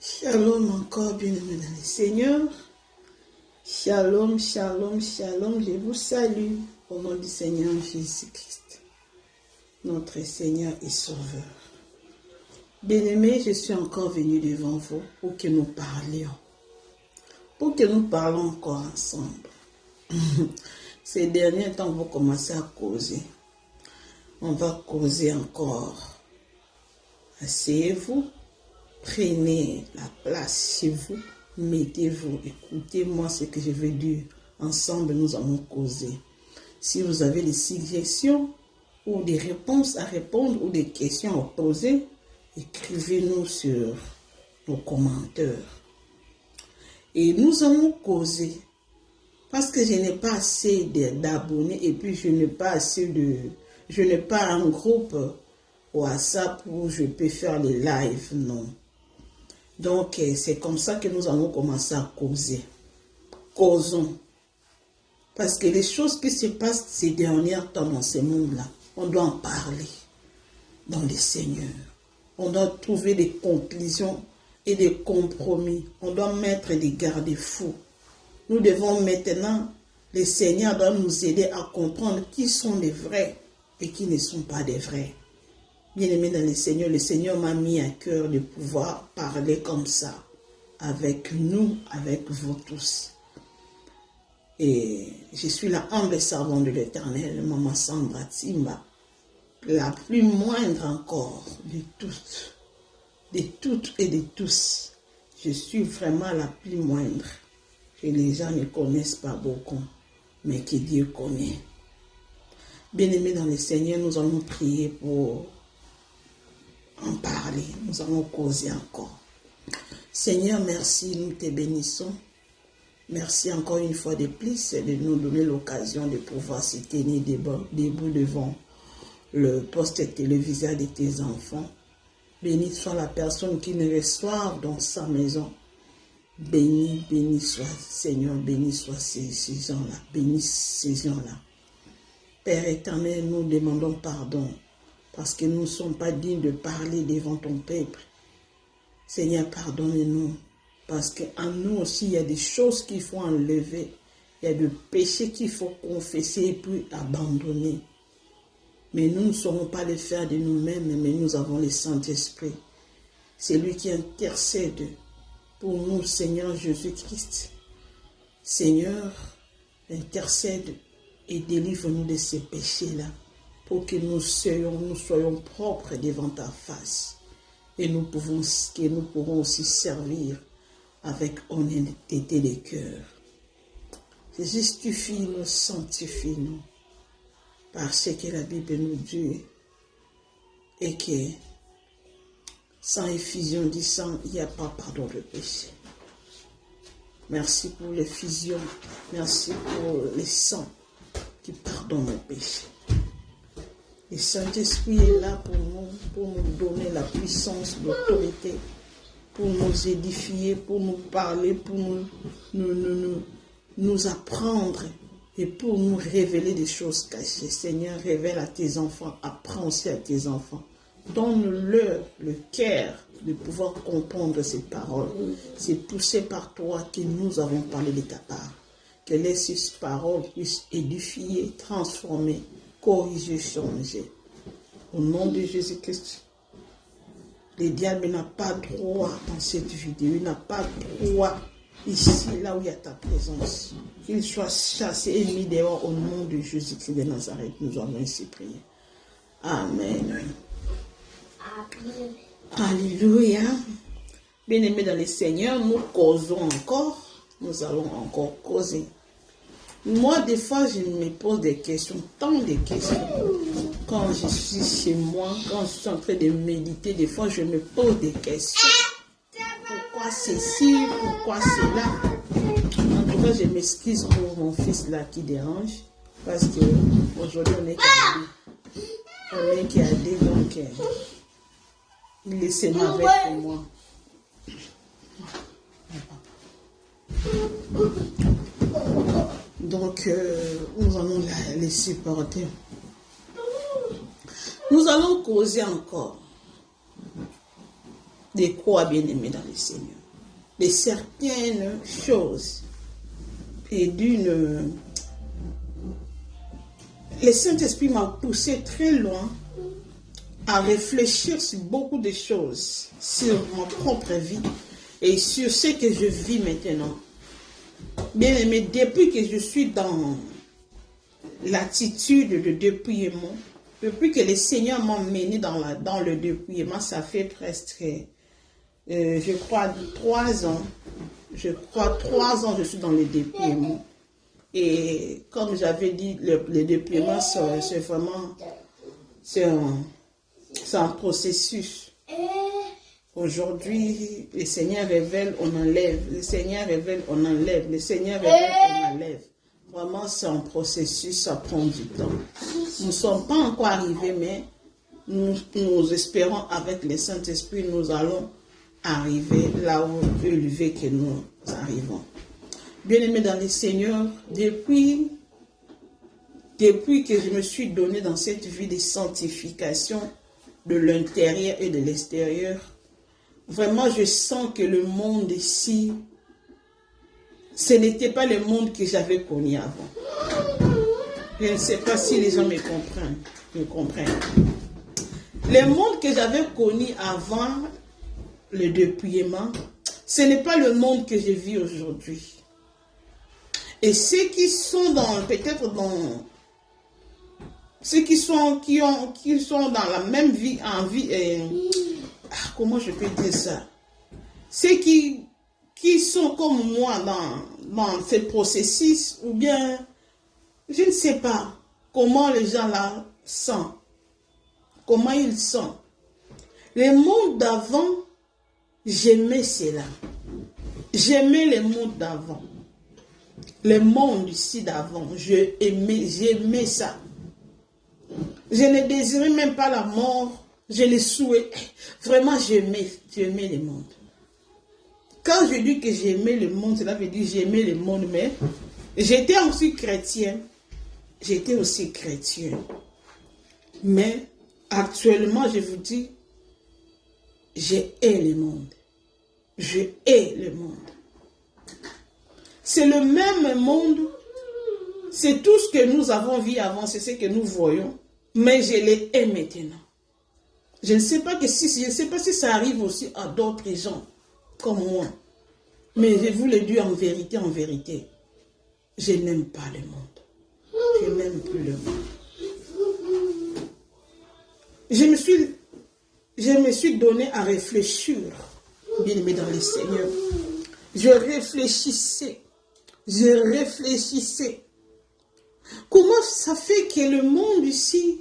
Shalom encore, bien-aimés dans le Seigneur. Shalom, shalom, shalom. Je vous salue au nom du Seigneur Jésus-Christ, notre Seigneur et Sauveur. Bien-aimés, je suis encore venu devant vous pour que nous parlions, pour que nous parlons encore ensemble. Ces derniers temps, vous commencez à causer. On va causer encore. Asseyez-vous. Prenez la place chez vous, mettez-vous, écoutez-moi ce que je veux dire. Ensemble, nous allons causer. Si vous avez des suggestions ou des réponses à répondre ou des questions à poser, écrivez-nous sur nos commentaires. Et nous allons causer parce que je n'ai pas assez d'abonnés et puis je n'ai pas un groupe WhatsApp où je peux faire les lives, non. Donc, c'est comme ça que nous allons commencer à causer. Causons. Parce que les choses qui se passent ces derniers temps dans ce monde-là, on doit en parler dans le Seigneur. On doit trouver des conclusions et des compromis. On doit mettre des garde-fous. Nous devons maintenant, le Seigneur doit nous aider à comprendre qui sont les vrais et qui ne sont pas des vrais. Bien-aimé dans le Seigneur m'a mis à cœur de pouvoir parler comme ça, avec nous, avec vous tous. Et je suis la humble servante de l'Éternel, Maman Sandra Timba, la plus moindre encore de toutes et de tous. Je suis vraiment la plus moindre, que les gens ne connaissent pas beaucoup, mais que Dieu connaît. Bien-aimé dans le Seigneur, nous allons prier pour en parler, nous allons causer encore. Seigneur, merci, nous te bénissons. Merci encore une fois de plus de nous donner l'occasion de pouvoir se tenir debout devant le poste télévisé de tes enfants. Béni soit la personne qui nous reçoit dans sa maison. Béni soit Seigneur, béni soit ces gens-là, béni ces gens-là. Père éternel, nous demandons pardon parce que nous ne sommes pas dignes de parler devant ton peuple. Seigneur, pardonne-nous, parce qu'en nous aussi, il y a des choses qu'il faut enlever. Il y a des péchés qu'il faut confesser et puis abandonner. Mais nous ne saurons pas le faire de nous-mêmes, mais nous avons le Saint-Esprit. C'est lui qui intercède pour nous, Seigneur Jésus-Christ. Seigneur, intercède et délivre-nous de ces péchés-là, pour que nous soyons propres devant ta face. Et nous pourrons aussi servir avec honnêteté de cœur. Justifie-nous, sanctifie-nous, parce que la Bible nous dit, et que sans effusion du sang, il n'y a pas pardon de péché. Merci pour l'effusion, merci pour le sang qui pardonne nos péchés. Le Saint-Esprit est là pour nous donner la puissance, l'autorité, pour nous édifier, pour nous parler, pour nous apprendre et pour nous révéler des choses cachées. Seigneur, révèle à tes enfants, apprends aussi à tes enfants. Donne-leur le cœur de pouvoir comprendre ces paroles. C'est poussé par toi que nous avons parlé de ta part. Que ces paroles puissent édifier, transformer, corriger, changer. Au nom de Jésus-Christ, le diable n'a pas droit dans cette vidéo. Il n'a pas droit ici, là où il y a ta présence. Qu'il soit chassé et mis dehors au nom de Jésus-Christ de Nazareth. Nous avons ainsi prié. Amen. Amen. Alléluia. Bien-aimés dans le Seigneur, nous causons encore. Nous allons encore causer. Moi, des fois, je me pose des questions, tant de questions. Quand je suis chez moi, quand je suis en train de méditer, des fois, je me pose des questions. Pourquoi ceci? Pourquoi cela? En tout cas, je m'excuse pour mon fils là qui dérange. Parce qu'aujourd'hui, on est qu'à deux. On est qu'à deux, donc il laissait avec pour moi. Donc, nous allons les supporter. Nous allons causer encore. de quoi, bien-aimé dans le Seigneur? De certaines choses et d'une... Le Saint-Esprit m'a poussé très loin à réfléchir sur beaucoup de choses, sur ma propre vie et sur ce que je vis maintenant. Bien-aimé, depuis que je suis dans l'attitude de dépouillement, depuis que le Seigneur m'a mené dans le dépouillement, ça fait presque, je crois, 3 ans. Je crois 3 ans je suis dans le dépouillement. Et comme j'avais dit, le dépouillement, c'est vraiment, c'est un processus. Aujourd'hui, le Seigneur révèle, on enlève. Le Seigneur révèle, on enlève. Le Seigneur révèle, on enlève. Vraiment, c'est un processus, ça prend du temps. Nous ne sommes pas encore arrivés, mais nous espérons avec le Saint-Esprit, nous allons arriver là où élevé que nous arrivons. Bien-aimés dans le Seigneur, depuis que je me suis donné dans cette vie de sanctification de l'intérieur et de l'extérieur, vraiment je sens que le monde ici, ce n'était pas le monde que j'avais connu avant. Je ne sais pas si les gens me comprennent. Le monde que j'avais connu avant le dépouillement, ce n'est pas le monde que je vis aujourd'hui. Et ceux qui sont peut-être dans ceux qui sont dans la même vie, comment je peux dire ça? Ceux qui sont comme moi dans ce processus, ou bien, je ne sais pas comment les gens là sentent, comment ils sont. Le monde d'avant, j'aimais cela. J'aimais le monde d'avant. Le monde ici d'avant, j'aimais ça. Je ne désirais même pas la mort, je le souhaitais. Vraiment, j'aimais le monde. Quand je dis que j'aimais le monde, cela veut dire que j'aimais le monde, mais j'étais aussi chrétien. J'étais aussi chrétien. Mais actuellement, je vous dis, je hais le monde. Je hais le monde. C'est le même monde. C'est tout ce que nous avons vu avant, c'est ce que nous voyons. Mais je les hais maintenant. Je ne sais pas si ça arrive aussi à d'autres gens comme moi. Mais je vous le dis en vérité, je n'aime pas le monde. Je n'aime plus le monde. Je me suis donné à réfléchir, bien aimé dans le Seigneur. Je réfléchissais. Comment ça fait que le monde ici,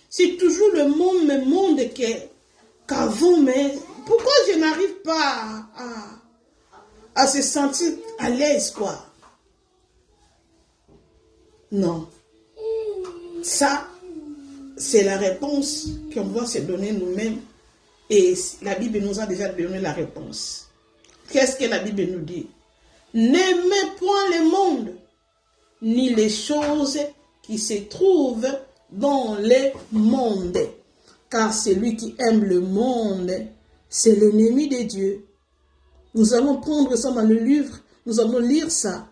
c'est toujours le même monde qu'avant, mais pourquoi je n'arrive pas à se sentir à l'aise, quoi? Non. Ça, c'est la réponse qu'on doit se donner nous-mêmes. Et la Bible nous a déjà donné la réponse. Qu'est-ce que la Bible nous dit? N'aimez point le monde, ni les choses qui se trouvent dans le monde. Car celui qui aime le monde, c'est l'ennemi de Dieu. Nous allons prendre ça dans le livre, nous allons lire ça.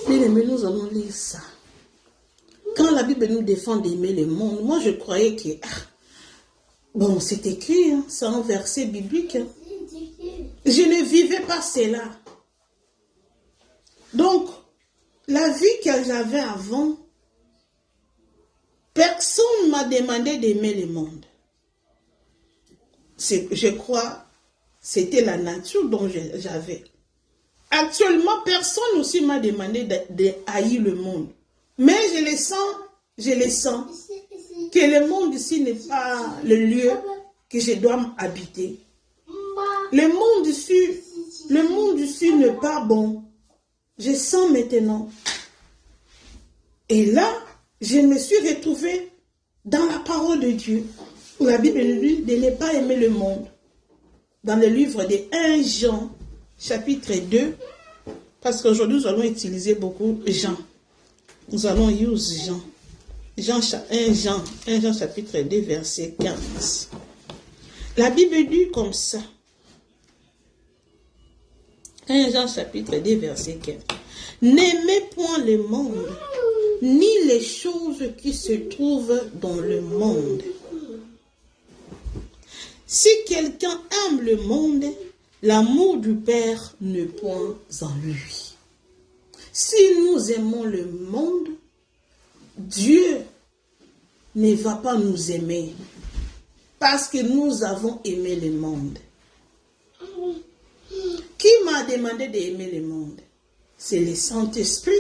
Bien-aimés, nous allons lire ça. Quand la Bible nous défend d'aimer le monde, moi je croyais que, bon, c'est écrit, hein, c'est un verset biblique. Hein. Je ne vivais pas cela. Donc, la vie que j'avais avant, personne ne m'a demandé d'aimer le monde. Je crois, c'était la nature dont j'avais. Actuellement, personne aussi m'a demandé de haïr le monde. Mais je le sens, que le monde ici n'est pas le lieu que je dois habiter. Le monde ici n'est pas bon. Je sens maintenant. Et là, je me suis retrouvée dans la parole de Dieu, où la Bible nous dit de ne pas aimer le monde. Dans le livre de 1 Jean, chapitre 2, parce qu'aujourd'hui nous allons utiliser beaucoup Jean. Nous allons use Jean. 1 Jean chapitre 2, verset 15. La Bible dit comme ça. 1 Jean chapitre 2 verset 15. N'aimez point le monde, ni les choses qui se trouvent dans le monde. Si quelqu'un aime le monde, l'amour du Père n'est point en lui. Si nous aimons le monde, Dieu ne va pas nous aimer parce que nous avons aimé le monde. Qui m'a demandé d'aimer le monde? C'est le Saint-Esprit.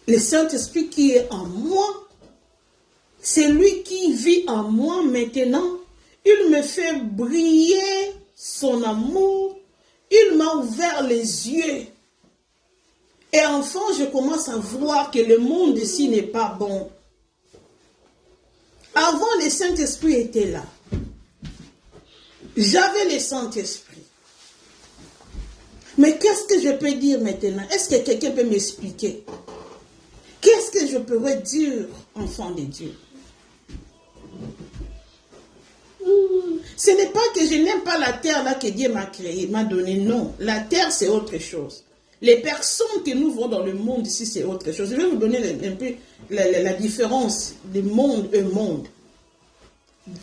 Le Saint-Esprit qui est en moi. C'est lui qui vit en moi maintenant. Il me fait briller son amour. Il m'a ouvert les yeux. Et enfin, je commence à voir que le monde ici n'est pas bon. Avant, le Saint-Esprit était là. J'avais le Saint-Esprit. Mais qu'est-ce que je peux dire maintenant? Est-ce que quelqu'un peut m'expliquer? Qu'est-ce que je pourrais dire, enfant de Dieu? Ce n'est pas que je n'aime pas la terre là que Dieu m'a créée, m'a donné. Non, la terre c'est autre chose. Les personnes que nous voyons dans le monde ici c'est autre chose. Je vais vous donner un peu la différence du monde et monde.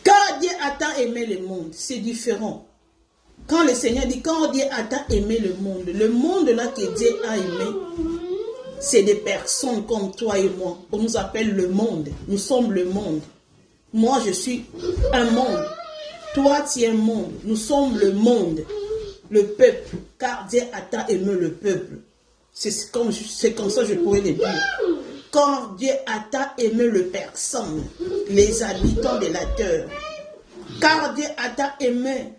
Quand Dieu a tant aimé le monde, c'est différent. Quand le Seigneur dit, quand Dieu a tant aimé le monde là que Dieu a aimé, c'est des personnes comme toi et moi. On nous appelle le monde. Nous sommes le monde. Moi, je suis un monde. Toi, tu es un monde. Nous sommes le monde. Le peuple. Car Dieu a tant aimé le peuple. C'est comme ça que je pourrais le dire. Quand Dieu a tant aimé les personnes, les habitants de la terre. Car Dieu a tant aimé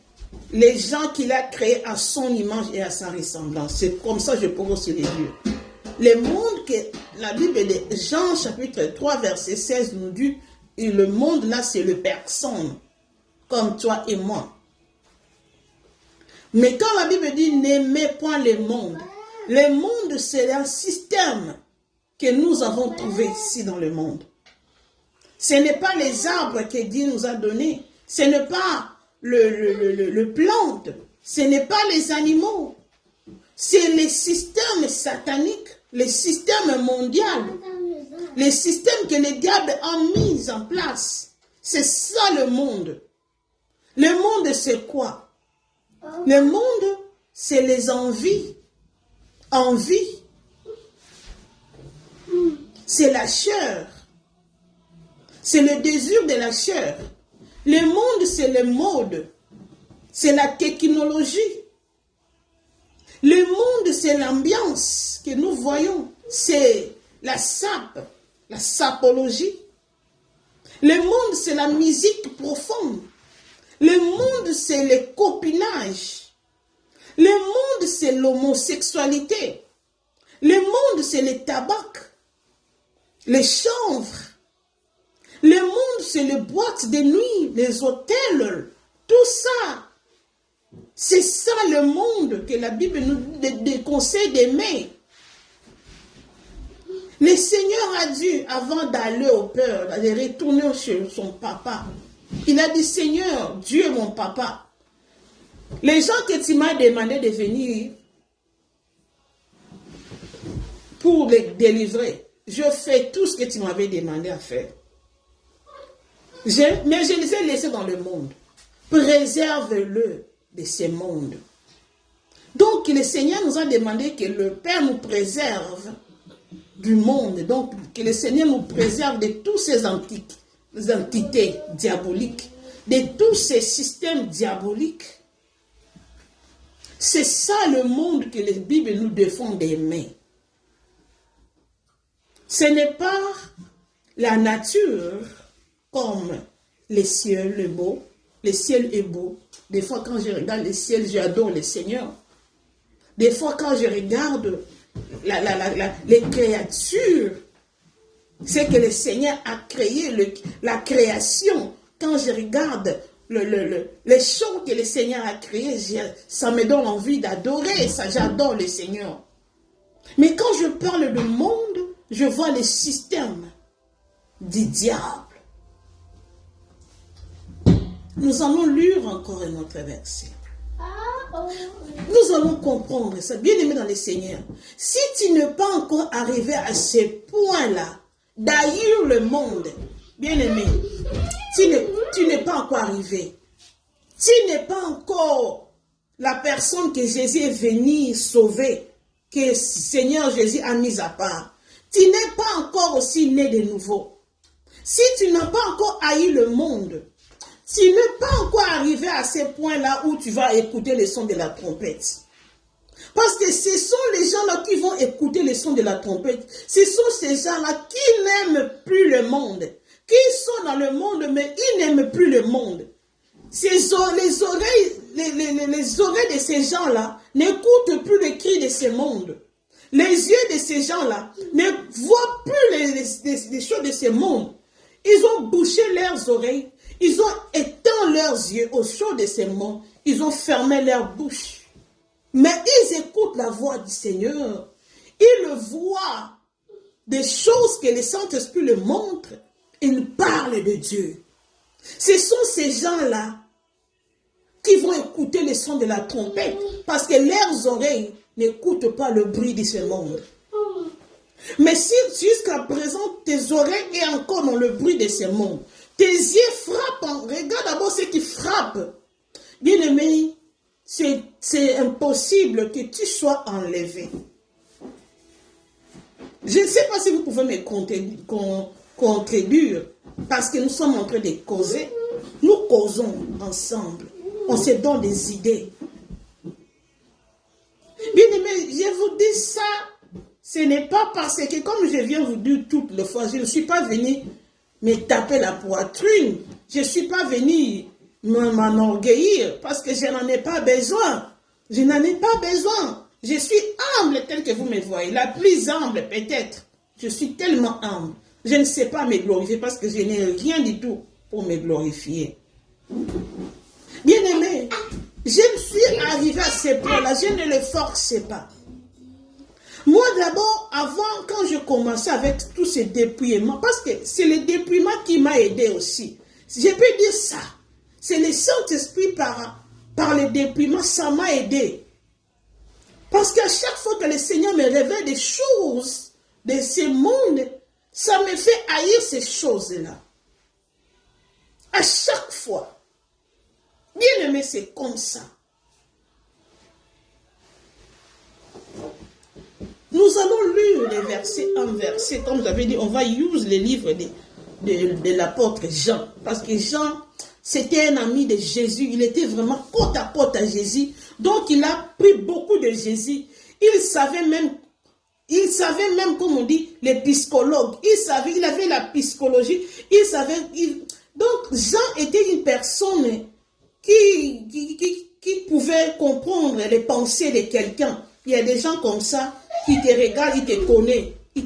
les gens qu'il a créés à son image et à sa ressemblance. C'est comme ça que je pourrais aussi le dire. Le monde que la Bible de Jean chapitre 3 verset 16 nous dit, et le monde là c'est le personne, comme toi et moi. Mais quand la Bible dit n'aimez point le monde c'est un système que nous avons trouvé ici dans le monde. Ce n'est pas les arbres que Dieu nous a donnés, ce n'est pas le plante, ce n'est pas les animaux, c'est les systèmes sataniques, les systèmes mondiaux, les systèmes que le diable a mis en place. C'est ça le monde. Le monde c'est quoi? Le monde c'est les envies. Envie. C'est la chair. C'est le désir de la chair. Le monde c'est le mode. C'est la technologie. Le monde c'est l'ambiance que nous voyons. C'est la sape. La sapologie. Le monde c'est la musique profonde. Le monde c'est le copinage. Le monde c'est l'homosexualité. Le monde c'est le tabac. Les chanvres. Le monde c'est les boîtes de nuit, les hôtels. Tout ça. C'est ça le monde que la Bible nous déconseille d'aimer. Le Seigneur a dit, avant d'aller au Père, d'aller retourner chez son papa, il a dit, Seigneur, Dieu mon papa, les gens que tu m'as demandé de venir pour les délivrer, je fais tout ce que tu m'avais demandé à faire. Mais je les ai laissés dans le monde. Préserve-le de ce monde. Donc le Seigneur nous a demandé que le Père nous préserve du monde. Donc que le Seigneur nous préserve de tous ces entités diaboliques, de tous ces systèmes diaboliques. C'est ça le monde que la Bible nous défend d'aimer. Ce n'est pas la nature comme le ciel est beau. Le ciel est beau. Des fois quand je regarde le ciel, j'adore le Seigneur. Des fois quand je regarde les créatures, c'est que le Seigneur a créé la création. Quand je regarde les choses que le Seigneur a créées, ça me donne envie d'adorer ça. J'adore le Seigneur. Mais quand je parle du monde, je vois le système du diable. Nous allons lire encore un autre verset. Nous allons comprendre ça, bien aimé dans le Seigneur. Si tu n'es pas encore arrivé à ce point-là, d'haïr le monde, bien aimé, tu n'es pas encore arrivé. Tu n'es pas encore la personne que Jésus est venu sauver, que Seigneur Jésus a mis à part. Tu n'es pas encore aussi né de nouveau. Si tu n'as pas encore haï le monde, tu n'es pas encore arrivé à ce point-là où tu vas écouter le son de la trompette. Parce que ce sont les gens-là qui vont écouter le son de la trompette. Ce sont ces gens-là qui n'aiment plus le monde. Qui sont dans le monde, mais ils n'aiment plus le monde. Les oreilles de ces gens-là n'écoutent plus les cris de ce monde. Les yeux de ces gens-là ne voient plus les choses de ce monde. Ils ont bouché leurs oreilles. Ils ont éteint leurs yeux aux choses de ce monde. Ils ont fermé leur bouche. Mais ils écoutent la voix du Seigneur. Ils voient des choses que le Saint-Esprit le montre. Ils parlent de Dieu. Ce sont ces gens-là qui vont écouter le son de la trompette. Parce que leurs oreilles n'écoutent pas le bruit de ce monde. Mais si jusqu'à présent tes oreilles sont encore dans le bruit de ce monde, tes yeux frappent, regarde d'abord ce qui frappe. Bien aimé, c'est impossible que tu sois enlevé. Je ne sais pas si vous pouvez me contredire, parce que nous sommes en train de causer. Nous causons ensemble. On se donne des idées. Bien aimé, je vous dis ça, ce n'est pas parce que, comme je viens vous dire toutes les fois, je ne suis pas venu me taper la poitrine. Je ne suis pas venu m'enorgueillir parce que je n'en ai pas besoin. Je n'en ai pas besoin. Je suis humble tel que vous me voyez. La plus humble peut-être. Je suis tellement humble. Je ne sais pas me glorifier parce que je n'ai rien du tout pour me glorifier. Bien aimé, je suis arrivé à ce point-là. Je ne le forçais pas. Moi d'abord, avant, quand je commençais avec tous ces dépouillements, parce que c'est le dépouillement qui m'a aidé aussi. Je peux dire ça. C'est le Saint-Esprit par le dépouillement, ça m'a aidé. Parce qu'à chaque fois que le Seigneur me révèle des choses de ce monde, ça me fait haïr ces choses-là. À chaque fois. Bien aimé, c'est comme ça. Nous allons lire les versets en verset. Comme j'avais dit, on va use les livres de l'apôtre Jean. Parce que Jean, c'était un ami de Jésus. Il était vraiment côte à côte à Jésus. Donc, il a pris beaucoup de Jésus. Il savait même, comme on dit, les psychologues. Il avait la psychologie. Donc, Jean était une personne qui pouvait comprendre les pensées de quelqu'un. Il y a des gens comme ça qui te regardent, il te connaît, il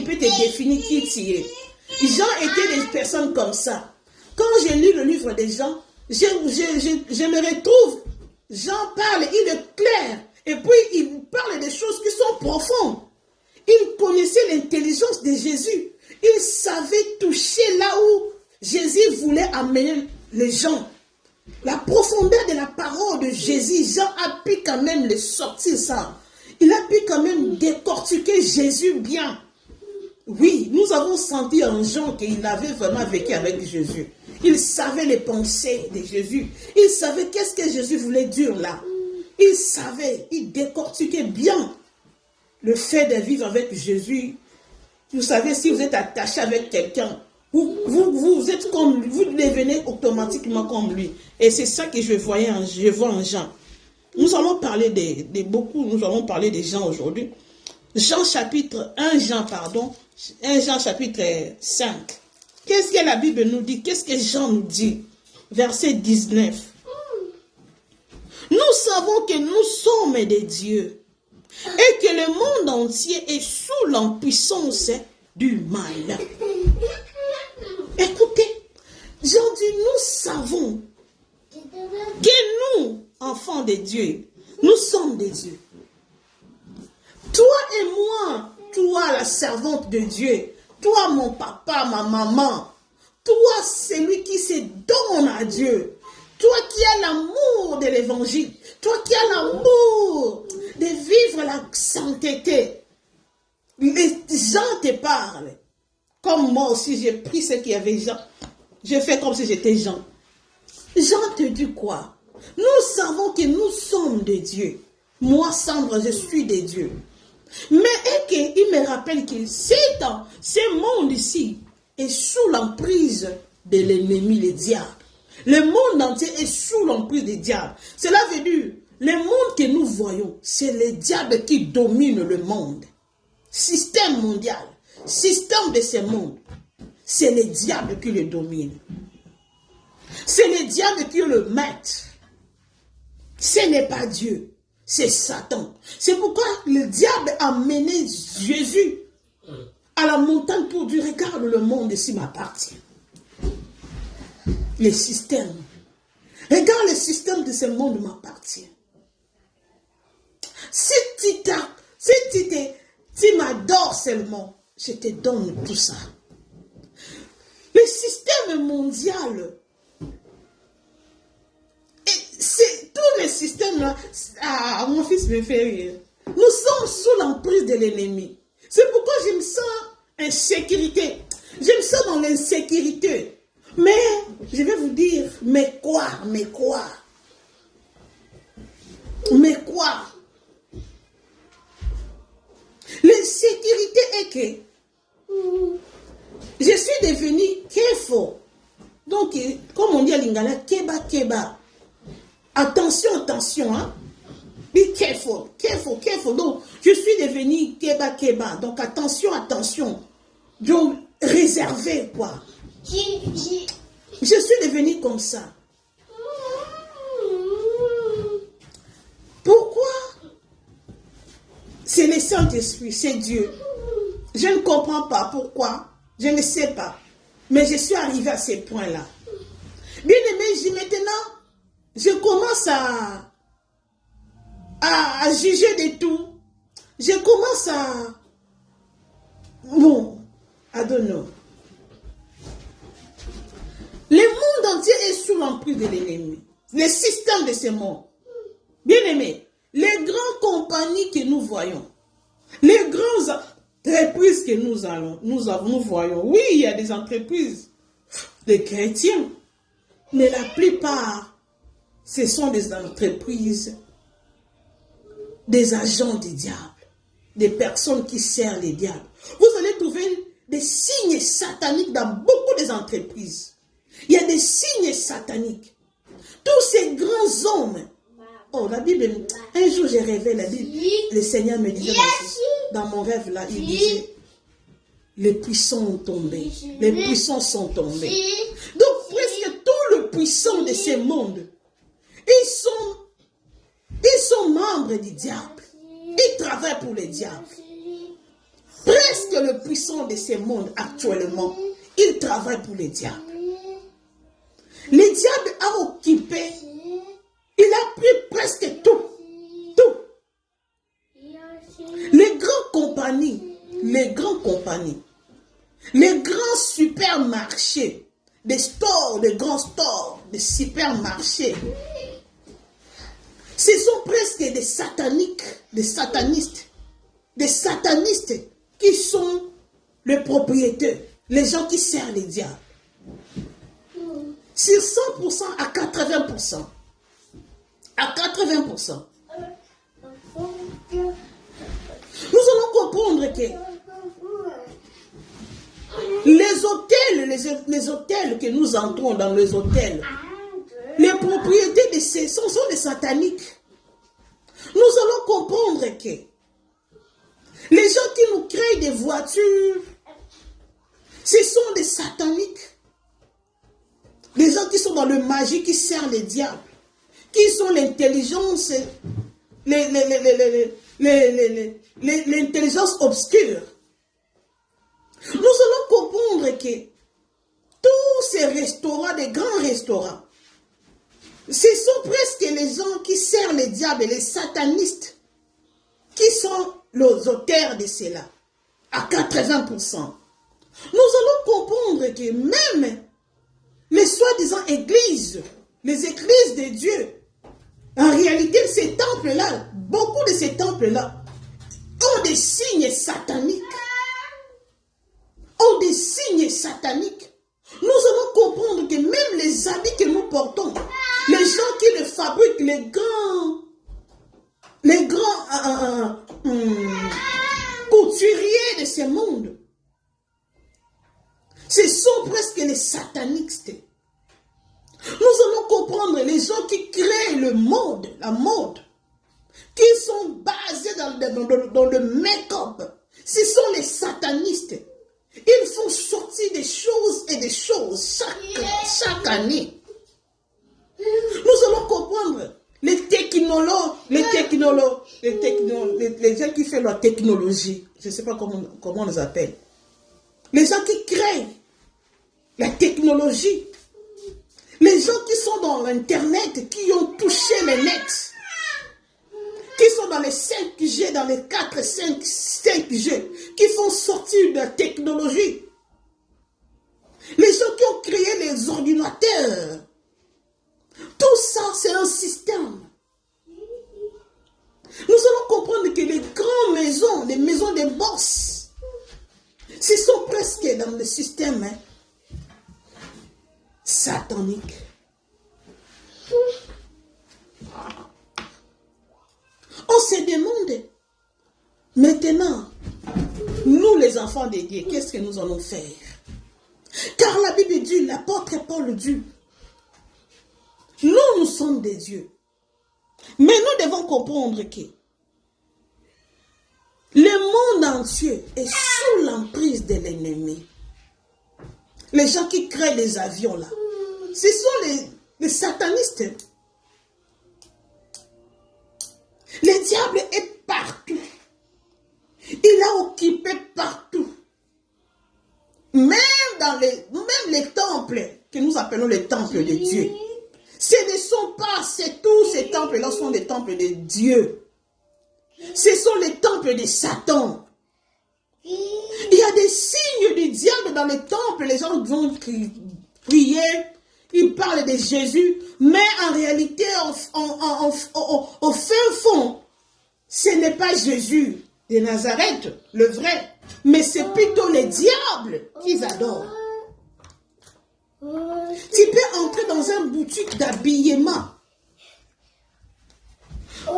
peut te définir qui tu es. Jean était des personnes comme ça. Quand je lis le livre de Jean, je me retrouve, Jean parle, il est clair, et puis il parle des choses qui sont profondes. Il connaissait l'intelligence de Jésus. Il savait toucher là où Jésus voulait amener les gens. La profondeur de la parole de Jésus, Jean a pu quand même le sortir ça. Il a pu quand même décortiquer Jésus bien. Oui, nous avons senti en Jean qu'il avait vraiment vécu avec Jésus. Il savait les pensées de Jésus. Il savait qu'est-ce que Jésus voulait dire là. Il savait, il décortiquait bien le fait de vivre avec Jésus. Vous savez, si vous êtes attaché avec quelqu'un, vous êtes comme lui, vous devenez automatiquement comme lui. Et c'est ça que je vois en Jean. Nous allons parler nous allons parler des gens aujourd'hui. 1 Jean chapitre 5. Qu'est-ce que la Bible nous dit? Qu'est-ce que Jean nous dit? Verset 19. Nous savons que nous sommes des dieux et que le monde entier est sous l'impuissance du mal. Écoutez, Jean dit, nous savons que nous, enfants de Dieu, nous sommes des dieux. Toi et moi, toi la servante de Dieu, toi mon papa, ma maman, toi celui qui se donne à Dieu, Toi qui as l'amour de l'évangile, toi qui as l'amour de vivre la sainteté, les gens te parlent. Comme moi aussi, j'ai pris ce qu'il y avait Jean. J'ai fait comme si j'étais Jean. Jean te dit quoi? Nous savons que nous sommes de Dieu. Moi, Sandra, je suis de Dieu. Mais il me rappelle que ce monde ici est sous l'emprise de l'ennemi, le diable. Le monde entier est sous l'emprise du diable. Cela veut dire, le monde que nous voyons, c'est le diable qui domine le monde. Système mondial, système de ce monde, c'est le diable qui le domine. C'est le diable qui est le maître. Ce n'est pas Dieu, c'est Satan. C'est pourquoi le diable a mené Jésus à la montagne pour dire, regarde, le monde ici m'appartient. Le système. Regarde, le système de ce monde m'appartient. Si tu m'adores seulement, je te donne tout ça. Le système mondial, c'est tout le système là. Ah, mon fils me fait rire. Nous sommes sous l'emprise de l'ennemi. C'est pourquoi je me sens en sécurité. Je me sens dans l'insécurité. Mais, je vais vous dire, mais quoi? L'insécurité est que je suis devenu kefo. Donc, comme on dit à Lingala, keba. Attention, hein. Be careful. Donc, je suis devenu keba. Donc, attention. Donc, réservé, quoi. Je suis devenu comme ça. Pourquoi? C'est le Saint-Esprit, c'est Dieu. Je ne comprends pas pourquoi. Je ne sais pas. Mais je suis arrivé à ce point-là. Bien aimé, maintenant, je commence à juger de tout. Je commence à... Bon, I don't know. Le monde entier est sous l'emprise de l'ennemi. Le système de ce monde. Bien aimé, les grandes compagnies que nous voyons, les grandes entreprises que nous voyons, oui, il y a des entreprises de chrétiens, mais la plupart, ce sont des entreprises, des agents du diable, des personnes qui servent les diables. Vous allez trouver des signes sataniques dans beaucoup des entreprises. Il y a des signes sataniques. Tous ces grands hommes. Oh, la Bible, un jour j'ai rêvé la Bible. Le Seigneur me disait dans mon rêve là, il disait, les puissants ont tombé. Les puissants sont tombés. Donc presque tous les puissants de ce monde, ils sont membres du diable. Ils travaillent pour le diable. Presque le puissant de ce monde actuellement, ils travaillent pour le diable. Le diable a occupé, il a pris presque tout. Les grandes compagnies, les grands supermarchés, des grands stores, des supermarchés, ce sont presque des satanistes qui sont les propriétaires, les gens qui servent les diables. Sur 100% à 80%. À 80%. Nous allons comprendre que les hôtels que nous entrons dans les hôtels, les propriétés de ces sont des sataniques. Nous allons comprendre que les gens qui nous créent des voitures, ce sont des sataniques. Les gens qui sont dans le magie, qui servent les diables, qui sont l'intelligence, l'intelligence obscure. Nous allons comprendre que tous ces restaurants, des grands restaurants, ce sont presque les gens qui servent les diables, les satanistes, qui sont les auteurs de cela, à 80%. Nous allons comprendre que même les soi-disant églises les églises de Dieu, en réalité, ces temples-là, beaucoup de ces temples-là, ont des signes sataniques. Ont des signes sataniques. Nous allons comprendre que même les habits que nous portons, les gens qui les fabriquent, les grands couturiers de ce monde, ce sont presque les satanistes. Nous allons comprendre les gens qui créent le monde, la mode, qui sont basés dans le make-up. Ce sont les satanistes. Ils font sortir des choses et des choses chaque année. Nous allons comprendre les technologues, les gens qui font la technologie. Je ne sais pas comment on les appelle. Les gens qui créent la technologie. Les gens qui sont dans l'Internet, qui ont touché le net, qui sont dans les 5G, dans les 4, 5G, qui font sortir de la technologie. Les gens qui ont créé les ordinateurs. Tout ça, c'est un système. Nous allons comprendre que les grandes maisons, les maisons des boss, ce sont presque dans le système satanique. On se demande, maintenant, nous les enfants de Dieu, qu'est-ce que nous allons faire? Car la Bible dit, l'apôtre Paul dit, nous sommes des dieux. Mais nous devons comprendre que le monde entier est sous l'emprise de l'ennemi. Les gens qui créent les avions là, ce sont les satanistes. Le diable est partout. Il a occupé partout. Même dans les temples, que nous appelons les temples de Dieu. Ce ne sont pas, tous ces temples-là sont des temples de Dieu. Ce sont les temples de Satan. Il y a des signes du diable dans les temples. Les gens vont prier, ils parlent de Jésus, mais en réalité, au fin fond, ce n'est pas Jésus de Nazareth, le vrai, mais c'est plutôt les diables qu'ils adorent. Tu peux entrer dans une boutique d'habillement.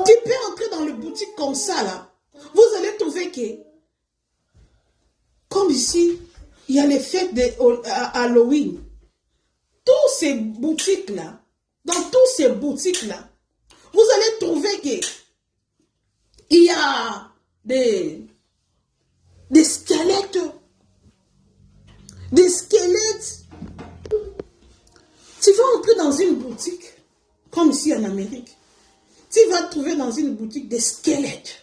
Tu peux entrer dans une boutique comme ça, là. Vous allez trouver que, comme ici, il y a les fêtes de Halloween. Toutes ces boutiques-là, dans toutes ces boutiques-là, vous allez trouver que il y a des squelettes. Des squelettes. Tu vas entrer dans une boutique, comme ici en Amérique. Tu vas trouver dans une boutique des squelettes.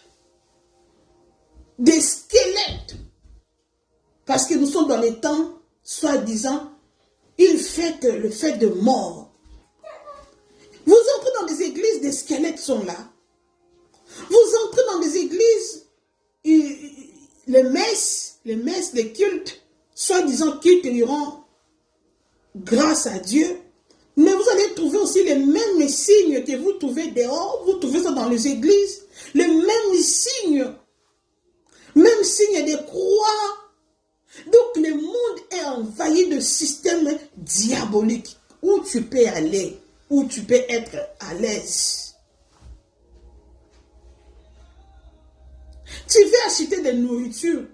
Des squelettes. Parce que nous sommes dans les temps, soi-disant, ils fêtent le fait de mort. Vous entrez dans des églises, des squelettes sont là. Vous entrez dans des églises, les messes, les cultes, soi-disant cultes iront grâce à Dieu. Mais vous allez trouver aussi les mêmes signes que vous trouvez dehors, vous trouvez ça dans les églises, les mêmes signes des croix. Donc le monde est envahi de systèmes diaboliques où tu peux aller, où tu peux être à l'aise. Tu veux acheter des nourritures,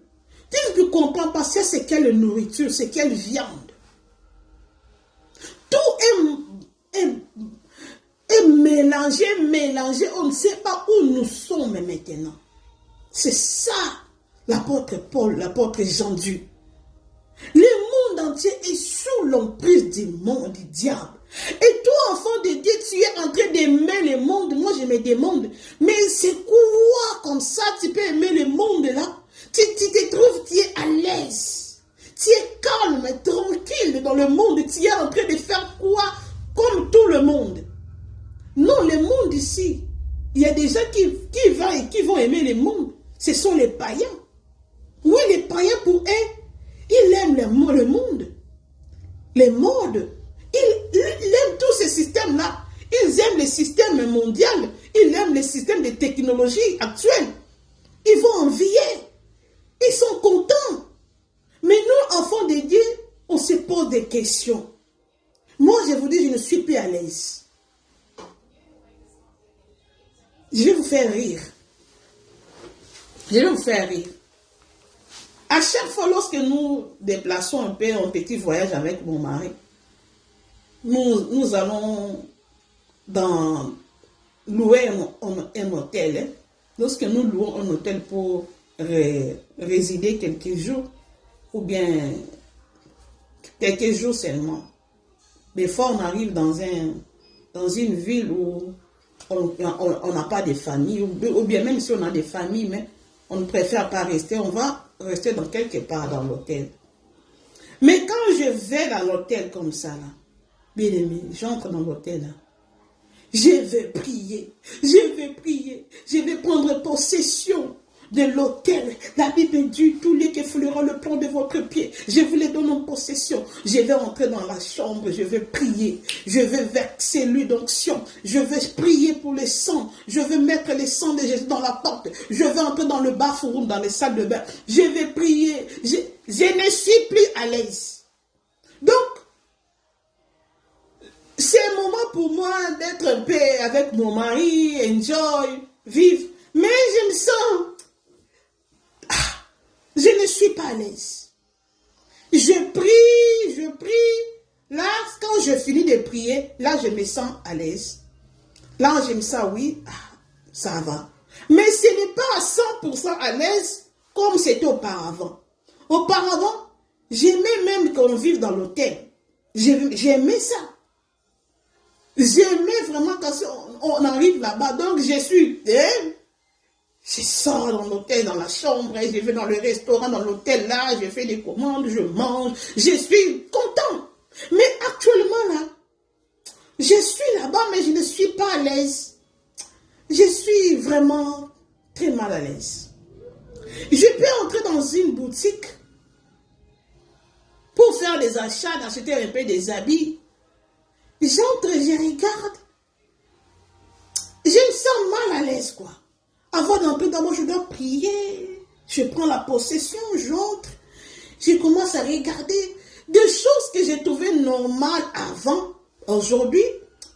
tu ne comprends pas si c'est quelle nourriture, c'est quelle viande. Tout est mélangé, on ne sait pas où nous sommes maintenant. C'est ça l'apôtre Paul, l'apôtre Jean-Dieu. Le monde entier est sous l'emprise du monde, du diable. Et toi, enfant de Dieu, tu es en train d'aimer le monde. Moi, je me demande, mais c'est quoi comme ça, tu peux aimer le monde là? Tu te trouves, tu es à l'aise. Tu es calme, tranquille dans le monde. Tu es en train de faire quoi? Comme tout le monde. Non, le monde ici, il y a des gens qui vont aimer le monde. Ce sont les païens. Oui, les païens, pour eux, ils aiment le monde. Les modes. Ils ils aiment tous ces systèmes-là. Ils aiment les systèmes mondiaux. Ils aiment les systèmes de technologie actuels. Ils vont envier. Ils sont contents. Mais nous, enfants de Dieu, on se pose des questions. Moi, je vous dis, je ne suis plus à l'aise. Je vais vous faire rire. Je vais vous faire rire. À chaque fois, lorsque nous déplaçons un peu un petit voyage avec mon mari, nous allons louer un hôtel. Hein. Lorsque nous louons un hôtel pour résider quelques jours, ou bien quelques jours seulement, des fois on arrive dans une ville où on n'a pas de famille, ou bien même si on a des familles, mais on ne préfère pas rester, on va rester dans quelque part dans l'hôtel. Mais quand je vais dans l'hôtel comme ça, là, bien aimé, j'entre dans l'hôtel, là, je vais prier, je vais prendre possession de l'hôtel. La Bible dit, tous les qui fouleront le plan de votre pied, je vous les donne en possession. Je vais entrer dans la chambre, je vais prier, je vais verser l'huile d'onction, je vais prier pour les sangs, je vais mettre les sangs de Jésus dans la porte, je vais entrer dans le bathroom, dans les salles de bain, je vais prier, je ne suis plus à l'aise. Donc, c'est un moment pour moi d'être un peu avec mon mari, enjoy, vivre, mais je me sens... Je ne suis pas à l'aise. Je prie. Là, quand je finis de prier, là, je me sens à l'aise. Là, je me sens, oui, ça va. Mais ce n'est pas à 100% à l'aise comme c'était auparavant. Auparavant, j'aimais même qu'on vive dans l'hôtel. J'aimais ça. J'aimais vraiment quand on arrive là-bas. Donc, je sors dans l'hôtel, dans la chambre, je vais dans le restaurant, dans l'hôtel là, je fais des commandes, je mange, je suis content. Mais actuellement là, je suis là-bas, mais je ne suis pas à l'aise. Je suis vraiment très mal à l'aise. Je peux entrer dans une boutique pour faire des achats, d'acheter un peu des habits. J'entre, je regarde. Je me sens mal à l'aise, quoi. Avant d'entrer, d'abord, je dois prier. Je prends la possession, j'entre. Je commence à regarder des choses que j'ai trouvées normales avant. Aujourd'hui,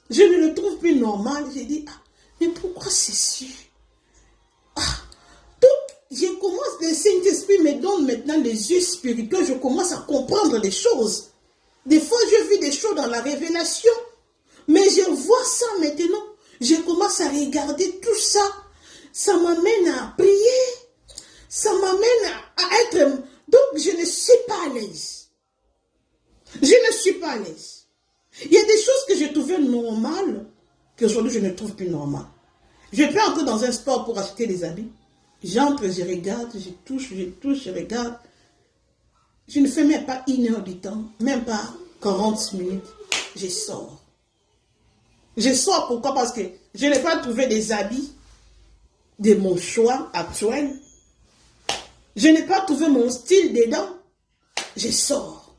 je ne le trouve plus normal. J'ai dit, mais pourquoi c'est sûr? Donc, je commence, le Saint-Esprit me donne maintenant les yeux spirituels. Je commence à comprendre les choses. Des fois, je vis des choses dans la révélation. Mais je vois ça maintenant. Je commence à regarder tout ça. Ça m'amène à prier. Ça m'amène à être... Donc, je ne suis pas à l'aise. Je ne suis pas à l'aise. Il y a des choses que je trouvais normales, qu'aujourd'hui, je ne trouve plus normales. Je peux entrer dans un store pour acheter des habits. J'entre, je regarde, je touche, je regarde. Je ne fais même pas 1 heure du temps, même pas 40 minutes. Je sors. Je sors pourquoi? Parce que je n'ai pas trouvé des habits de mon choix actuel. Je n'ai pas trouvé mon style dedans. Je sors.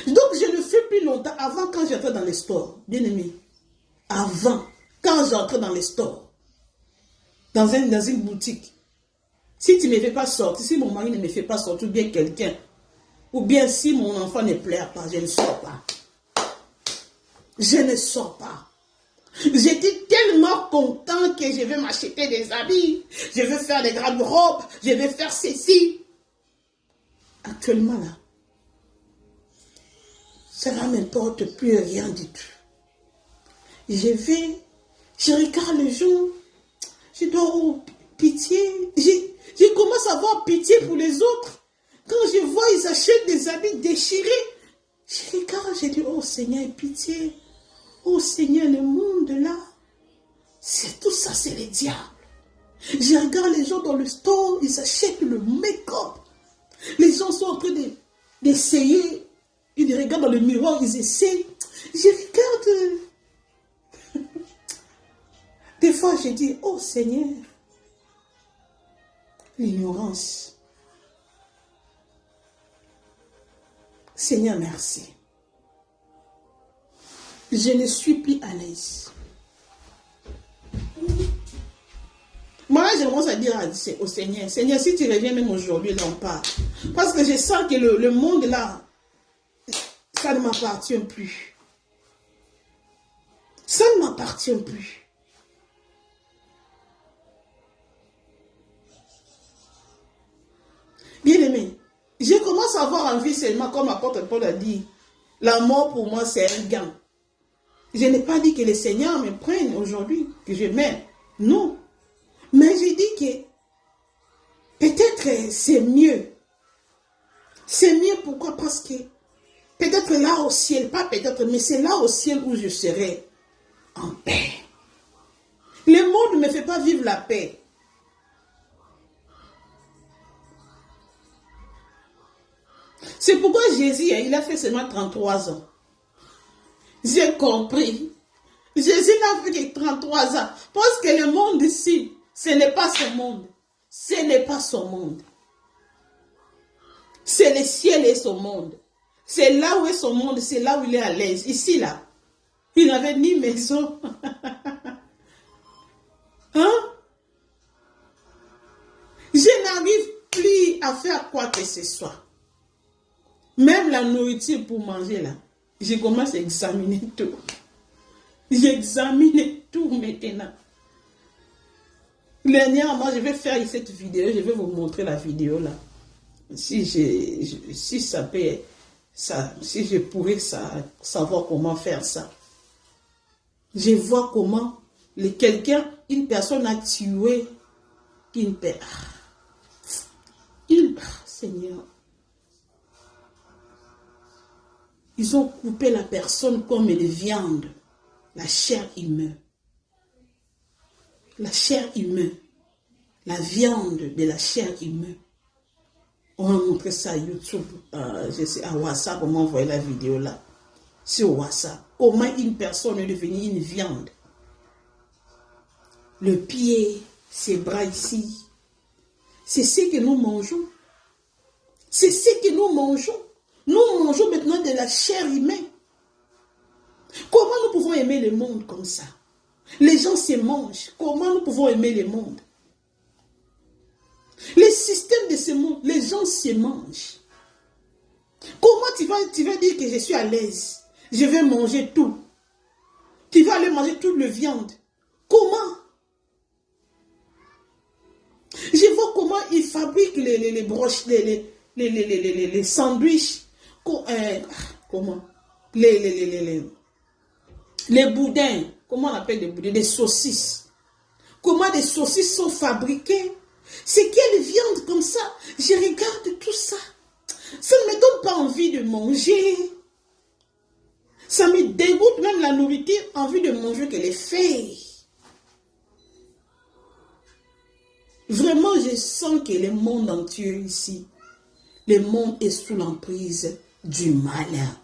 Donc je ne fais plus longtemps. Avant, quand j'entrais dans les stores, bien aimé, avant, quand j'entrais dans les stores, dans une boutique, si tu ne me fais pas sortir, si mon mari ne me fait pas sortir, ou bien quelqu'un, ou bien si mon enfant ne pleure pas, je ne sors pas. Je ne sors pas. J'étais tellement content que je vais m'acheter des habits, je vais faire des grandes robes, je vais faire ceci. Actuellement là, ça ne m'importe plus rien du tout. Je regarde les gens, je dois avoir pitié, je commence à avoir pitié pour les autres. Quand je vois ils achètent des habits déchirés, je regarde, je dis, oh Seigneur, pitié. Oh Seigneur, le monde là, c'est tout ça, c'est les diables. Je regarde les gens dans le store, ils achètent le make-up. Les gens sont en train d'essayer. Ils regardent dans le miroir, ils essaient. Je regarde. Des fois, je dis, oh Seigneur, l'ignorance. Seigneur, merci. Je ne suis plus à l'aise. Moi, je commence à dire au Seigneur, Seigneur, si tu reviens même aujourd'hui, là, on part. Parce que je sens que le monde, là, ça ne m'appartient plus. Ça ne m'appartient plus. Bien-aimé, je commence à avoir envie seulement, comme l'apôtre Paul a dit, la mort pour moi, c'est un gain. Je n'ai pas dit que le Seigneur me prenne aujourd'hui, que je meurs. Non. Mais je dis que peut-être c'est mieux. C'est mieux pourquoi? Parce que peut-être là au ciel, pas peut-être, mais c'est là au ciel où je serai en paix. Le monde ne me fait pas vivre la paix. C'est pourquoi Jésus, il a fait seulement 33 ans. J'ai compris. Jésus n'a fait que 33 ans. Parce que le monde ici, ce n'est pas son monde. Ce n'est pas son monde. C'est le ciel et son monde. C'est là où est son monde, c'est là où il est à l'aise. Ici, là, il n'avait ni maison. Hein? Je n'arrive plus à faire quoi que ce soit. Même la nourriture pour manger, là, je commence à examiner tout. J'examine tout maintenant. Dernièrement, je vais faire cette vidéo, je vais vous montrer la vidéo là. Si ça peut, si je pourrais savoir comment faire ça. Je vois comment une personne a tué une personne. Seigneur. Ils ont coupé la personne comme une viande, la chair humaine. La chair humaine, la viande de la chair humaine. On m'a montré ça à YouTube, je sais, à WhatsApp, on m'a envoyé la vidéo là, sur WhatsApp. Comment une personne est devenue une viande. Le pied, ses bras ici, c'est ce que nous mangeons. C'est ce que nous mangeons. Nous mangeons maintenant de la chair humaine. Comment nous pouvons aimer le monde comme ça? Les gens se mangent. Comment nous pouvons aimer le monde? Les systèmes de ce monde, les gens se mangent. Comment tu vas dire que je suis à l'aise? Je vais manger tout. Tu vas aller manger toute la viande. Comment? Je vois comment ils fabriquent les broches, les sandwichs. Comment? Les boudins. Comment on appelle les boudins? Des saucisses. Comment des saucisses sont fabriquées? C'est quelle viande comme ça? Je regarde tout ça. Ça ne me donne pas envie de manger. Ça me dégoûte même la nourriture, envie de manger que les feuilles. Vraiment, je sens que le monde entier ici, le monde est sous l'emprise du malin.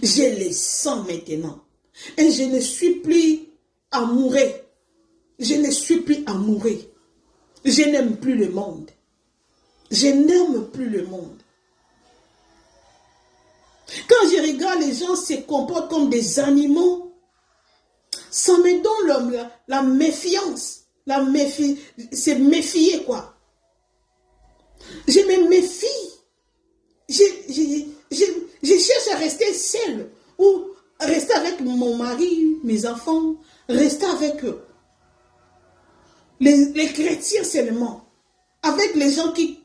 Je le sens maintenant. Et je ne suis plus amoureux. Je ne suis plus amoureux. Je n'aime plus le monde. Je n'aime plus le monde. Quand je regarde les gens se comportent comme des animaux, ça me donne la méfiance. C'est méfier quoi. Je me méfie. Je cherche à rester seule ou rester avec mon mari, mes enfants, rester avec eux. Les chrétiens seulement, avec les gens qui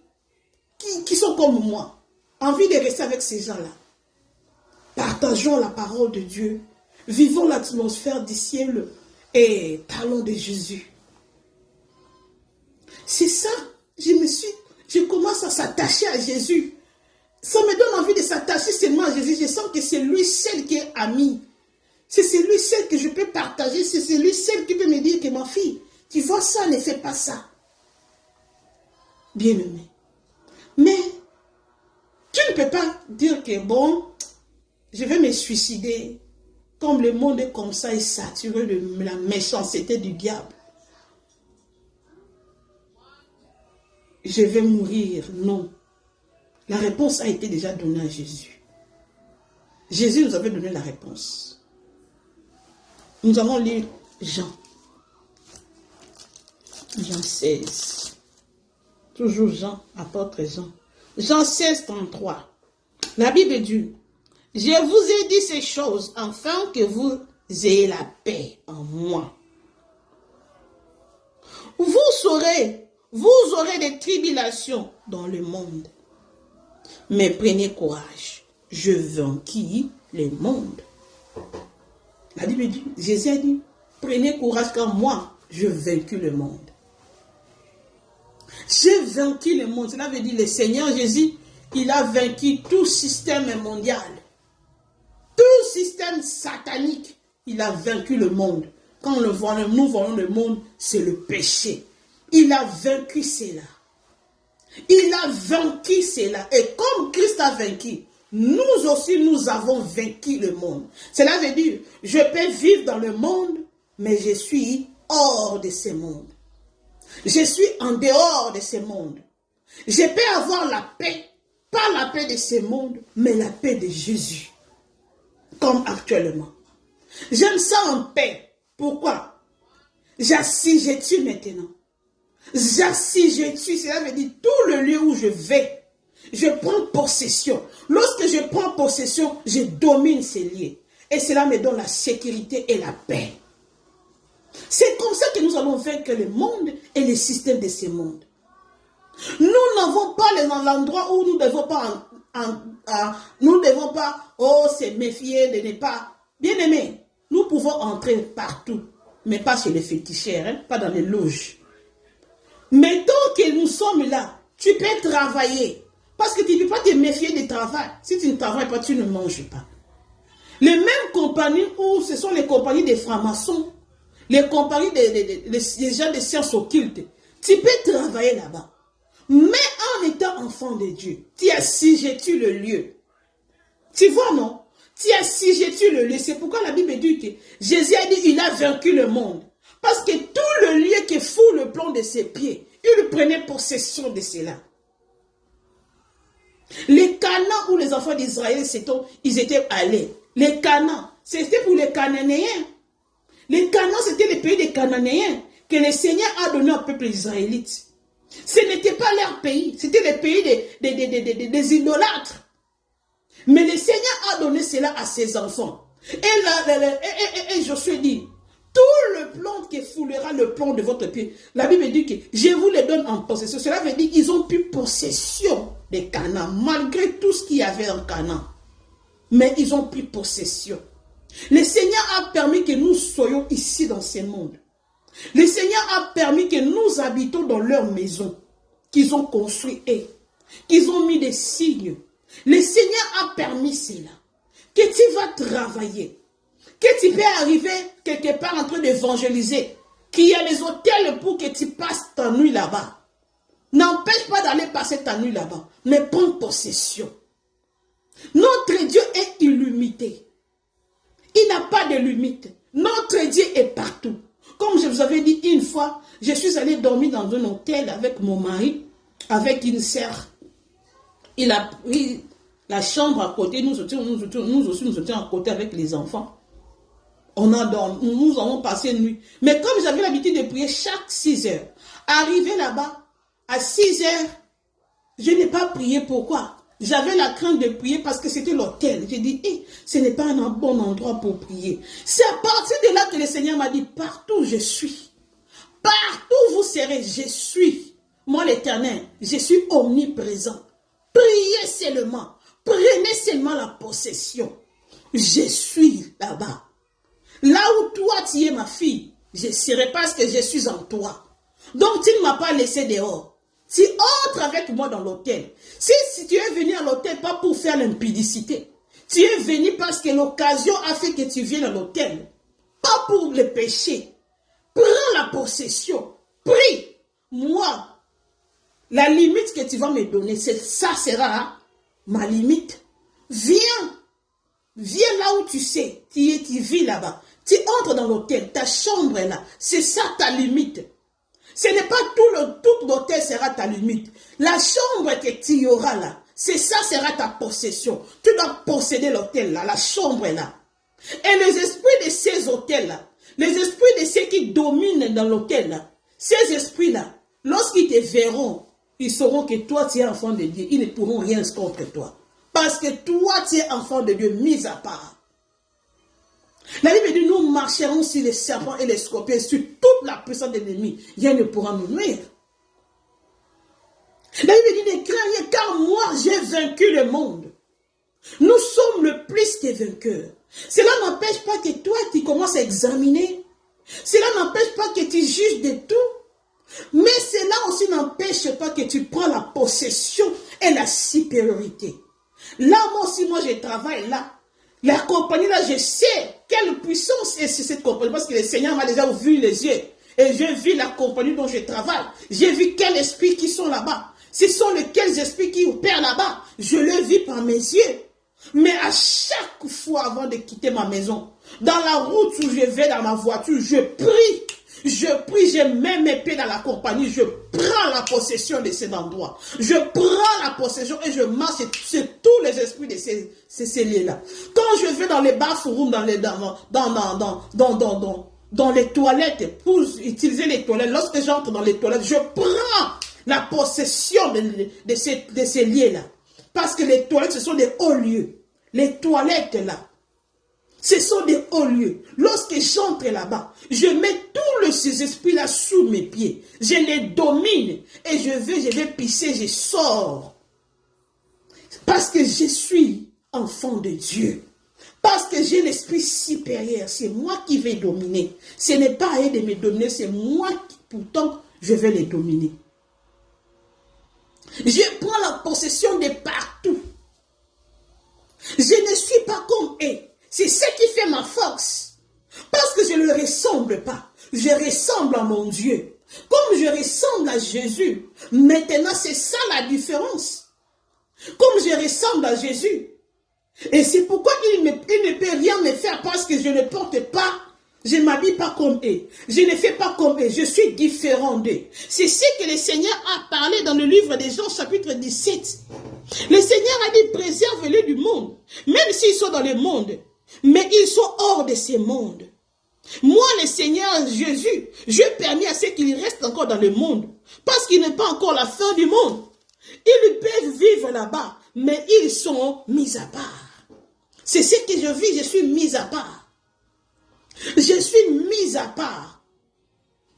sont comme moi, envie de rester avec ces gens-là. Partageons la parole de Dieu, vivons l'atmosphère du ciel et parlons de Jésus. C'est ça, je commence à s'attacher à Jésus. Ça me donne envie de s'attacher seulement à Jésus. Je sens que c'est lui seul qui est ami. C'est celui seul que je peux partager. C'est celui seul qui peut me dire que ma fille, tu vois ça, ne fais pas ça. Bien-aimé. Mais tu ne peux pas dire que bon, je vais me suicider. Comme le monde est comme ça, est saturé de la méchanceté du diable. Je vais mourir. Non. La réponse a été déjà donnée à Jésus. Jésus nous avait donné la réponse. Nous allons lire Jean. Jean 16. Toujours Jean, apôtre Jean. Jean 16, 33. La Bible dit, je vous ai dit ces choses afin que vous ayez la paix en moi. Vous aurez des tribulations dans le monde. Mais prenez courage, je vainquis le monde. La Bible dit, Jésus a dit, prenez courage car moi, je vaincu le monde. J'ai vaincu le monde. Cela veut dire le Seigneur Jésus, il a vaincu tout système mondial. Tout système satanique, il a vaincu le monde. Quand nous voyons le monde, c'est le péché. Il a vaincu cela. Il a vaincu cela. Et comme Christ a vaincu, nous aussi, nous avons vaincu le monde. Cela veut dire, je peux vivre dans le monde, mais je suis hors de ce monde. Je suis en dehors de ce monde. Je peux avoir la paix, pas la paix de ce monde, mais la paix de Jésus. Comme actuellement. Je me sens en paix. Pourquoi? J'assiégetis maintenant. J'assiégetis, cela veut dire tout le lieu où je vais. Je prends possession. Lorsque je prends possession, je domine ces lieux. Et cela me donne la sécurité et la paix. C'est comme ça que nous allons vaincre le monde et les systèmes de ce monde. Nous n'avons pas l'endroit où nous ne devons pas, se méfier de ne pas. Bien aimé, nous pouvons entrer partout, mais pas chez les féticheurs, hein, pas dans les loges. Mais tant que nous sommes là, tu peux travailler. Parce que tu ne peux pas te méfier du travail. Si tu ne travailles pas, tu ne manges pas. Les mêmes compagnies où ce sont les compagnies des francs-maçons, les compagnies des gens de sciences occultes, tu peux travailler là-bas. Mais en étant enfant de Dieu, tu assiégetis le lieu. Tu vois, non? Tu assiégetis le lieu. C'est pourquoi la Bible dit que Jésus a dit il a vaincu le monde. Parce que tout le lieu qui fout le plomb de ses pieds, il prenait possession de cela. Les Canaan où les enfants d'Israël, ils étaient allés. Les Canaan, c'était pour les Cananéens. Les Canaan, c'était le pays des Cananéens que le Seigneur a donné au peuple israélite. Ce n'était pas leur pays, c'était le pays des idolâtres. Mais le Seigneur a donné cela à ses enfants. Et Josué dit, tout le plomb qui foulera le plomb de votre pied. La Bible dit que je vous les donne en possession. Cela veut dire qu'ils ont pris possession de Canaan, malgré tout ce qu'il y avait en Canaan. Mais ils ont pris possession. Le Seigneur a permis que nous soyons ici dans ce monde. Le Seigneur a permis que nous habitons dans leur maison, qu'ils ont construit et qu'ils ont mis des signes. Le Seigneur a permis cela. Que tu vas travailler. Que tu peux arriver quelque part en train d'évangéliser. Qu'il y a des hôtels pour que tu passes ta nuit là-bas. N'empêche pas d'aller passer ta nuit là-bas. Mais prends possession. Notre Dieu est illimité. Il n'a pas de limite. Notre Dieu est partout. Comme je vous avais dit une fois, je suis allée dormir dans un hôtel avec mon mari, avec une sœur. Il a pris la chambre à côté, nous aussi nous étions à côté avec les enfants. On a dormi, nous avons passé une nuit. Mais comme j'avais l'habitude de prier chaque 6 heures, arrivé là-bas, à 6 heures, je n'ai pas prié. Pourquoi? J'avais la crainte de prier parce que c'était l'hôtel. J'ai dit, ce n'est pas un bon endroit pour prier. C'est à partir de là que le Seigneur m'a dit, partout je suis. Partout vous serez, je suis. Moi l'Éternel, je suis omniprésent. Priez seulement. Prenez seulement la possession. Je suis là-bas. Là où toi tu es ma fille, je serai parce que je suis en toi. Donc tu ne m'as pas laissé dehors. Tu entres avec moi dans l'hôtel. Si tu es venu à l'hôtel, pas pour faire l'impudicité. Tu es venu parce que l'occasion a fait que tu viennes à l'hôtel. Pas pour le péché. Prends la possession. Prie. Moi, la limite que tu vas me donner, ça sera ma limite. Viens. Viens là où tu sais. Tu vis là-bas. Tu entres dans l'hôtel. Ta chambre est là. C'est ça ta limite. Ce n'est pas tout l'hôtel sera ta limite. La chambre que tu auras là, c'est ça sera ta possession. Tu dois posséder l'hôtel là, la chambre est là. Et les esprits de ces hôtels là, Les esprits de ceux qui dominent dans l'autel, là, ces esprits-là, lorsqu'ils te verront, ils sauront que toi, tu es enfant de Dieu. Ils ne pourront rien contre toi. Parce que toi, tu es enfant de Dieu, mis à part. La Bible dit, nous marcherons sur les serpents et les scorpions, sur toute la puissance de l'ennemi. Rien ne pourra nous nuire. La Bible dit, ne crains rien, car moi, j'ai vaincu le monde. Nous sommes le plus que vainqueurs. Cela n'empêche pas que toi, tu commences à examiner. Cela n'empêche pas que tu juges de tout. Mais cela aussi n'empêche pas que tu prends la possession et la supériorité. Là, moi aussi, je travaille là. La compagnie là, je sais quelle puissance est cette compagnie. Parce que le Seigneur m'a déjà ouvert les yeux. Et j'ai vu la compagnie dont je travaille. J'ai vu quels esprits qui sont là-bas. Ce sont lesquels esprits qui opèrent là-bas. Je le vis par mes yeux. Mais à chaque fois avant de quitter ma maison, dans la route où je vais dans ma voiture, je prie, je mets mes pieds dans la compagnie, je prends la possession de cet endroit. Je prends la possession et je marche sur tous les esprits de ces lieux-là. Quand je vais dans les bathrooms, dans les toilettes, pour utiliser les toilettes, lorsque j'entre dans les toilettes, je prends la possession de ces lieux-là. Parce que les toilettes, ce sont des hauts lieux. Les toilettes, là, ce sont des hauts lieux. Lorsque j'entre là-bas, je mets tous ces esprits-là sous mes pieds. Je les domine. Et je vais pisser, je sors. Parce que je suis enfant de Dieu. Parce que j'ai l'esprit supérieur. C'est moi qui vais dominer. Ce n'est pas à eux de me dominer, c'est moi qui, pourtant, je vais les dominer. Je prends la possession de partout. Je ne suis pas comme eux. C'est ce qui fait ma force. Parce que je ne le ressemble pas. Je ressemble à mon Dieu. Comme je ressemble à Jésus. Maintenant, c'est ça la différence. Comme je ressemble à Jésus. Et c'est pourquoi il ne peut rien me faire parce que je ne porte pas. Je ne m'habille pas comme eux. Je ne fais pas comme eux. Je suis différent d'eux. C'est ce que le Seigneur a parlé dans le livre de Jean chapitre 17. Le Seigneur a dit, préserve-les du monde. Même s'ils sont dans le monde. Mais ils sont hors de ce monde. Moi, le Seigneur Jésus, je permets à ceux qu'ils restent encore dans le monde. Parce qu'il n'est pas encore la fin du monde. Ils peuvent vivre là-bas. Mais ils sont mis à part. C'est ce que je vis. Je suis mis à part. Je suis mis à part.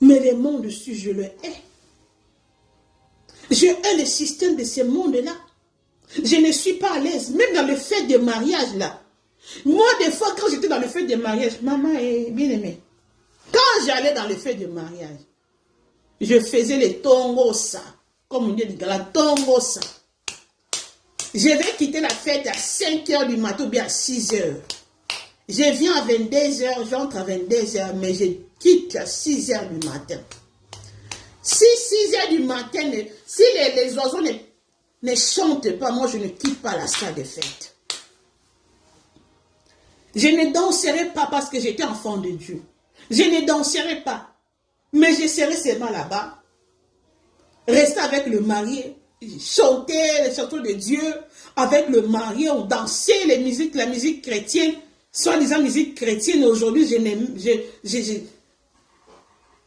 Mais le monde dessus, je le hais. Je hais le système de ce monde-là. Je ne suis pas à l'aise. Même dans le fait de mariage, là. Moi, des fois, quand j'étais dans le fait de mariage, maman est bien aimée. Quand j'allais dans le fait de mariage, je faisais les tongosa. Comme on dit, la tongosa. Je vais quitter la fête à 5 h du matin ou bien à 6 h. Je viens à 22 h, j'entre à 22 h, mais je quitte à 6 h du matin. Si 6 h du matin, si les oiseaux ne chantent pas, moi je ne quitte pas la salle de fête. Je ne danserai pas parce que j'étais enfant de Dieu. Je ne danserai pas. Mais je serai seulement là-bas. Rester avec le marié. Chanter les chansons de Dieu. Avec le marié. On dansait la musique chrétienne. Soi-disant musique chrétienne. Aujourd'hui,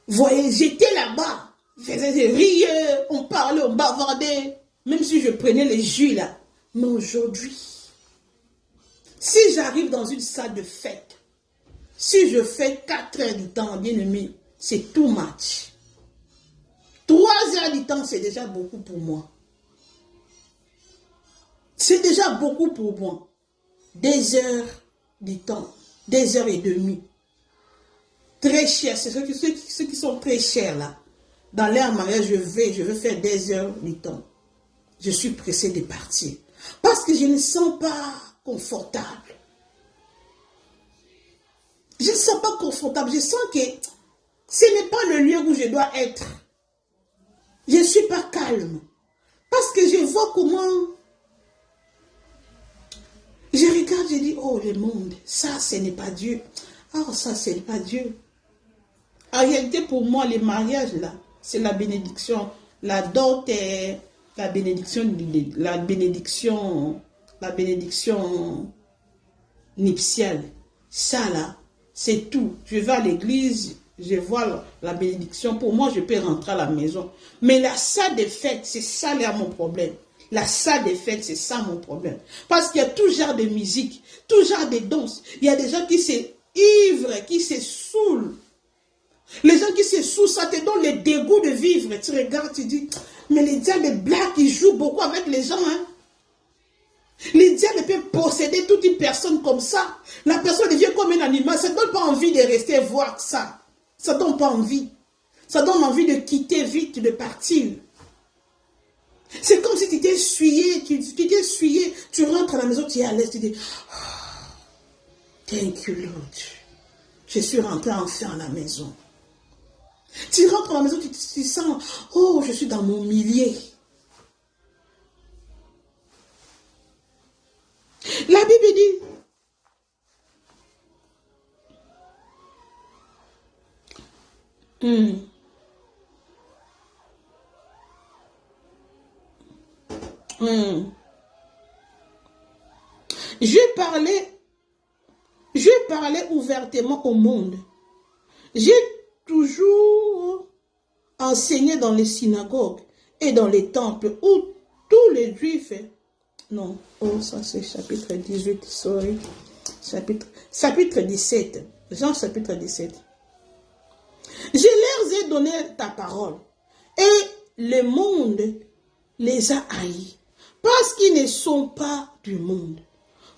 voyez, j'étais là-bas. Je faisais rire. On parlait, on bavardait. Même si je prenais les jus là. Mais aujourd'hui, si j'arrive dans une salle de fête, si je fais 4 heures du temps, bien aimé, c'est too much. 3 heures du temps, c'est déjà beaucoup pour moi. C'est déjà beaucoup pour moi. 2 heures du temps, 2 heures et demie. Très cher, c'est ceux qui sont très chers là. Dans leur mariage, je veux faire 2 heures du temps. Je suis pressé de partir. Parce que je ne sens pas confortable. Je ne sens pas confortable. Je sens que ce n'est pas le lieu où je dois être. Je ne suis pas calme. Parce que je vois comment... Je regarde, je dis, oh le monde, ça ce n'est pas Dieu. Oh ça ce n'est pas Dieu. En réalité pour moi, les mariages là, c'est la bénédiction. La dot est la bénédiction nuptiale. Ça là, C'est tout. Je vais à l'église, je vois la bénédiction. Pour moi, je peux rentrer à la maison. Mais la salle des fêtes, c'est ça là mon problème. La salle des fêtes, c'est ça mon problème. Parce qu'il y a tout genre de musique, tout genre de danse. Il y a des gens qui s'ivre, qui se saoulent. Les gens qui se saoulent, ça te donne le dégoût de vivre. Tu regardes, tu dis, mais les diables blagues, ils jouent beaucoup avec les gens. Hein? Les diables peuvent posséder toute une personne comme ça. La personne devient comme un animal. Ça ne donne pas envie de rester voir ça. Ça ne donne pas envie. Ça donne envie de quitter vite, de partir. C'est comme si tu t'es essuyé, tu rentres à la maison, tu es à l'aise, tu dis, oh, thank you Lord. Je suis rentré enfin à la maison. Tu rentres à la maison, tu sens, oh, je suis dans mon milieu. La Bible dit, je parlais ouvertement au monde. J'ai toujours enseigné dans les synagogues et dans les temples où tous les juifs... Non, oh, ça c'est chapitre 18, sorry. Chapitre 17. Jean chapitre 17. Je leur ai donné ta parole et le monde les a haïs parce qu'ils ne sont pas du monde.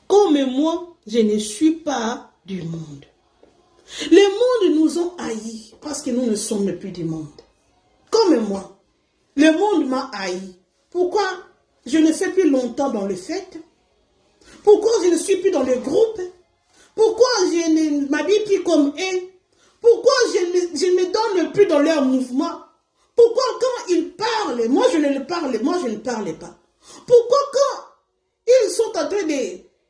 Comme moi, je ne suis pas du monde. Le monde nous a haïs parce que nous ne sommes plus du monde. Comme moi, le monde m'a haï. Pourquoi je ne fais plus longtemps dans le fête? Pourquoi je ne suis plus dans le groupe? Pourquoi je ne m'habille plus comme eux? Pourquoi je ne me donne plus dans leur mouvement? Pourquoi quand ils parlent, moi je ne parle pas? Pourquoi quand ils sont en train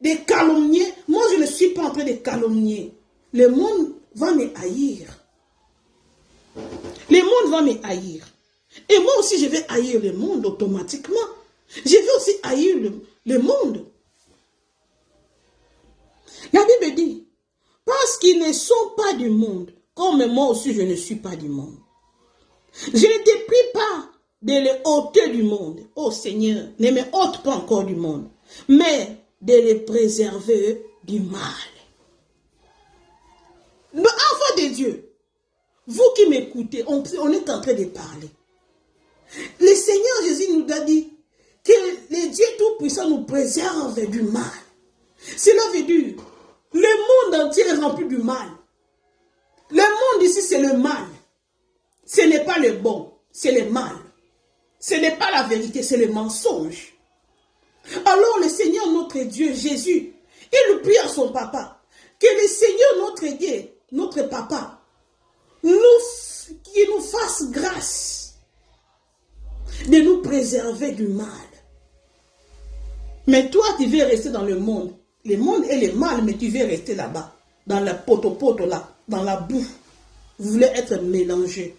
de calomnier, moi je ne suis pas en train de calomnier? Le monde va me haïr. Le monde va me haïr. Et moi aussi je vais haïr le monde automatiquement. Je vais aussi haïr le monde. La Bible dit, parce qu'ils ne sont pas du monde, comme moi aussi je ne suis pas du monde. Je ne te prie pas de les ôter du monde. Oh Seigneur, ne me ôte pas encore du monde, mais de les préserver du mal. Enfants de Dieu, vous qui m'écoutez, on est en train de parler. Le Seigneur Jésus nous a dit que le Dieu Tout-Puissant nous préserve du mal. Cela veut dire, le monde entier est rempli du mal. Le monde ici, c'est le mal. Ce n'est pas le bon, c'est le mal. Ce n'est pas la vérité, c'est le mensonge. Alors le Seigneur notre Dieu, Jésus, il prie à son papa, que le Seigneur notre Dieu, notre papa, qu'il nous fasse grâce de nous préserver du mal. Mais toi, tu veux rester dans le monde. Le monde est le mal, mais tu veux rester là-bas, dans la poto là, dans la boue. Vous voulez être mélangés.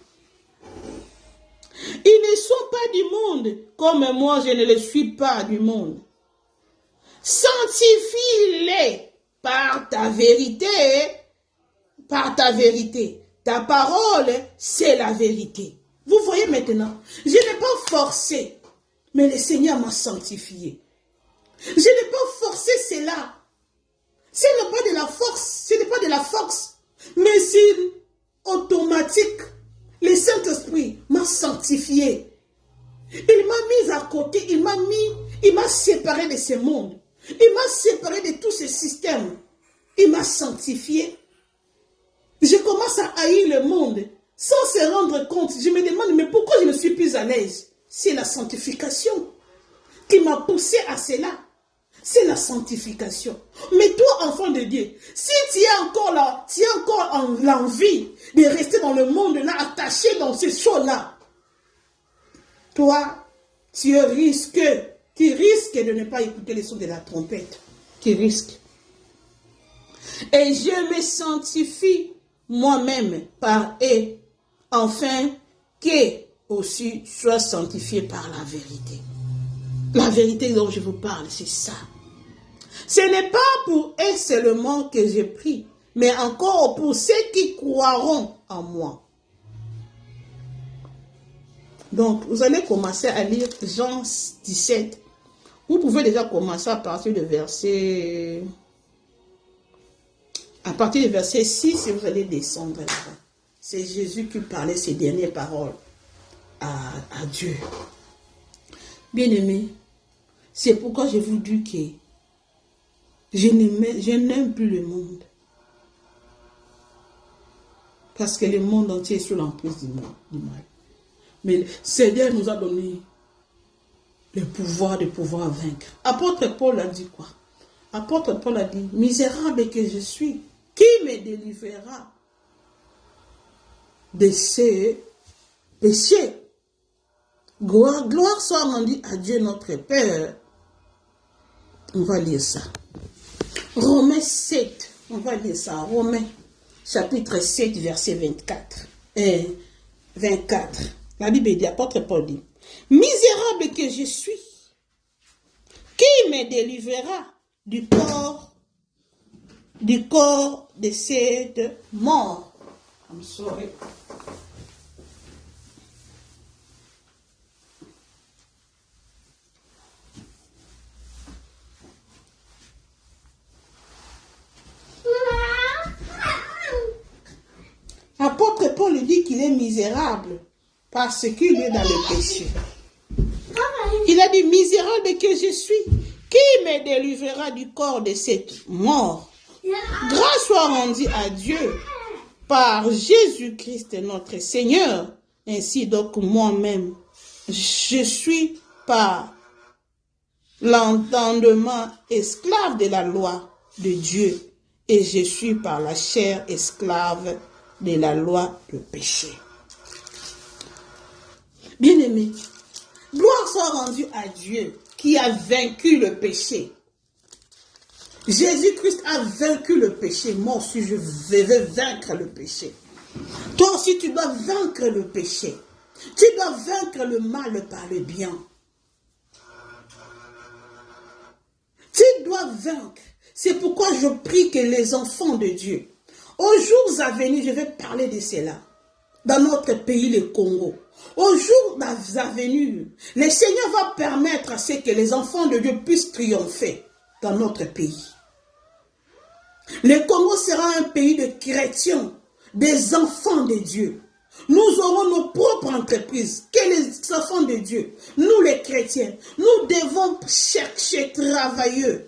Ils ne sont pas du monde, comme moi je ne le suis pas du monde. Sanctifie-les par ta vérité, par ta vérité. Ta parole, c'est la vérité. Vous voyez maintenant, je n'ai pas forcé, mais le Seigneur m'a sanctifié. Je n'ai pas forcé cela. Ce n'est pas de la force, ce n'est pas de la force, mais c'est automatique. Le Saint-Esprit m'a sanctifié. Il m'a mis à côté, il m'a séparé de ce monde. Il m'a séparé de tous ces systèmes. Il m'a sanctifié. Je commence à haïr le monde sans se rendre compte. Je me demande, mais pourquoi je ne suis plus à l'aise? C'est la sanctification qui m'a poussé à cela. C'est la sanctification. Mais toi, enfant de Dieu, si tu es encore là, tu as encore l'envie de rester dans le monde là, attaché dans ces choses-là, toi, tu risques de ne pas écouter les sons de la trompette. Tu risques. Et je me sanctifie moi-même par eux, afin qu'eux aussi soient sanctifiés par la vérité. La vérité dont je vous parle, c'est ça. Ce n'est pas pour eux seulement que je prie, mais encore pour ceux qui croiront en moi. Donc, vous allez commencer à lire Jean 17. Vous pouvez déjà commencer à partir du verset... À partir du verset 6, et vous allez descendre là-bas. C'est Jésus qui parlait ces dernières paroles à Dieu. Bien-aimés, c'est pourquoi je vous dis que je n'aime plus le monde. Parce que le monde entier est sous l'emprise du mal. Mais le Seigneur nous a donné le pouvoir de pouvoir vaincre. Apôtre Paul a dit quoi? Apôtre Paul a dit, misérable que je suis, qui me délivrera de ces péchés? Gloire soit rendue à Dieu notre Père. On va lire ça. Romains 7, on va lire ça. Romains chapitre 7, verset 24. 24. La Bible dit, apôtre Paul dit, misérable que je suis, qui me délivrera du corps de cette mort? I'm sorry. Apôtre Paul dit qu'il est misérable parce qu'il est dans le péché. Il a dit, misérable que je suis, qui me délivrera du corps de cette mort? Grâce soit rendue à Dieu par Jésus-Christ notre Seigneur. Ainsi donc moi-même, je suis par l'entendement esclave de la loi de Dieu et je suis par la chair esclave de la loi du péché. Bien-aimés, gloire soit rendue à Dieu qui a vaincu le péché. Jésus-Christ a vaincu le péché. Moi aussi, je veux vaincre le péché. Toi aussi, tu dois vaincre le péché. Tu dois vaincre le mal par le bien. Tu dois vaincre. C'est pourquoi je prie que les enfants de Dieu, aux jours à venir, je vais parler de cela, dans notre pays, le Congo. Aux jours à venir, le Seigneur va permettre à ce que les enfants de Dieu puissent triompher dans notre pays. Le Congo sera un pays de chrétiens, des enfants de Dieu. Nous aurons nos propres entreprises, que les enfants de Dieu, nous les chrétiens, nous devons chercher, travailler,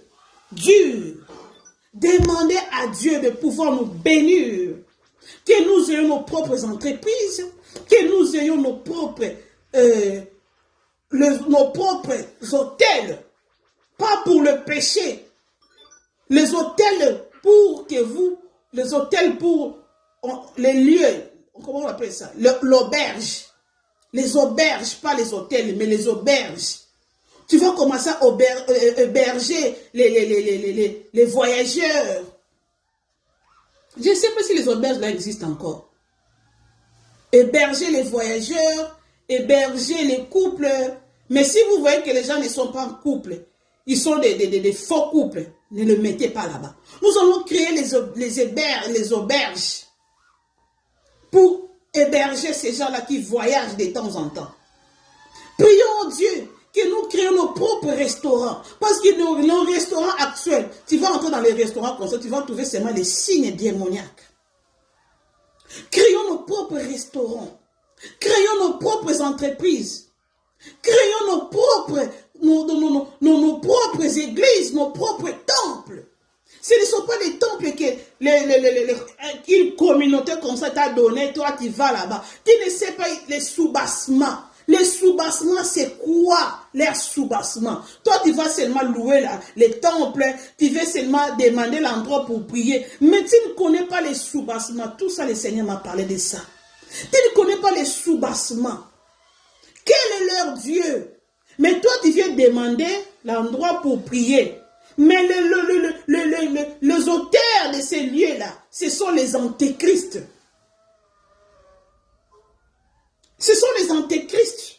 dur, demander à Dieu de pouvoir nous bénir, que nous ayons nos propres entreprises, que nous ayons nos propres hôtels, pas pour le péché, les hôtels pour que vous, les hôtels pour les lieux, comment on appelle ça, l'auberge, les auberges, pas les hôtels, mais les auberges. Tu vas commencer à héberger les voyageurs. Je ne sais pas si les auberges là existent encore. Héberger les voyageurs, héberger les couples. Mais si vous voyez que les gens ne sont pas en couple, ils sont des faux couples, ne le mettez pas là-bas. Nous allons créer les auberges pour héberger ces gens-là qui voyagent de temps en temps. Prions Dieu que nous créons nos propres restaurants. Parce que nos restaurants actuels, tu vas entrer dans les restaurants comme ça, tu vas trouver seulement les signes démoniaques. Créons nos propres restaurants. Créons nos propres entreprises. Créons nos propres églises, nos propres temples. Ce ne sont pas des temples que une communauté comme ça t'a donné, toi tu vas là-bas. Tu ne sais pas les soubassements. Les soubassements, c'est quoi les soubassements? Toi, tu vas seulement louer les temples, tu vas seulement demander l'endroit pour prier. Mais tu ne connais pas les soubassements. Tout ça, le Seigneur m'a parlé de ça. Tu ne connais pas les soubassements. Quel est leur Dieu? Mais toi, tu viens demander l'endroit pour prier. Mais les auteurs de ces lieux-là, ce sont les antéchrists. Ce sont les antéchrists.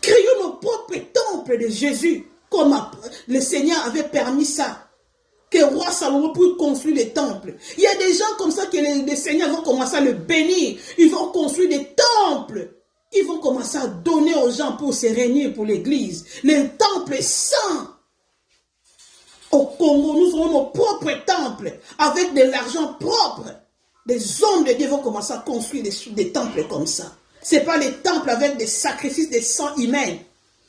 Créons nos propres temples de Jésus, comme le Seigneur avait permis ça. que roi Salomon puisse construire des temples. Il y a des gens comme ça que les seigneurs vont commencer à le bénir. Ils vont construire des temples. Ils vont commencer à donner aux gens pour se réunir pour l'église. Les temples saints. Au Congo, nous aurons nos propres temples avec de l'argent propre. Des hommes de Dieu vont commencer à construire des temples comme ça. Ce n'est pas les temples avec des sacrifices de sang humain.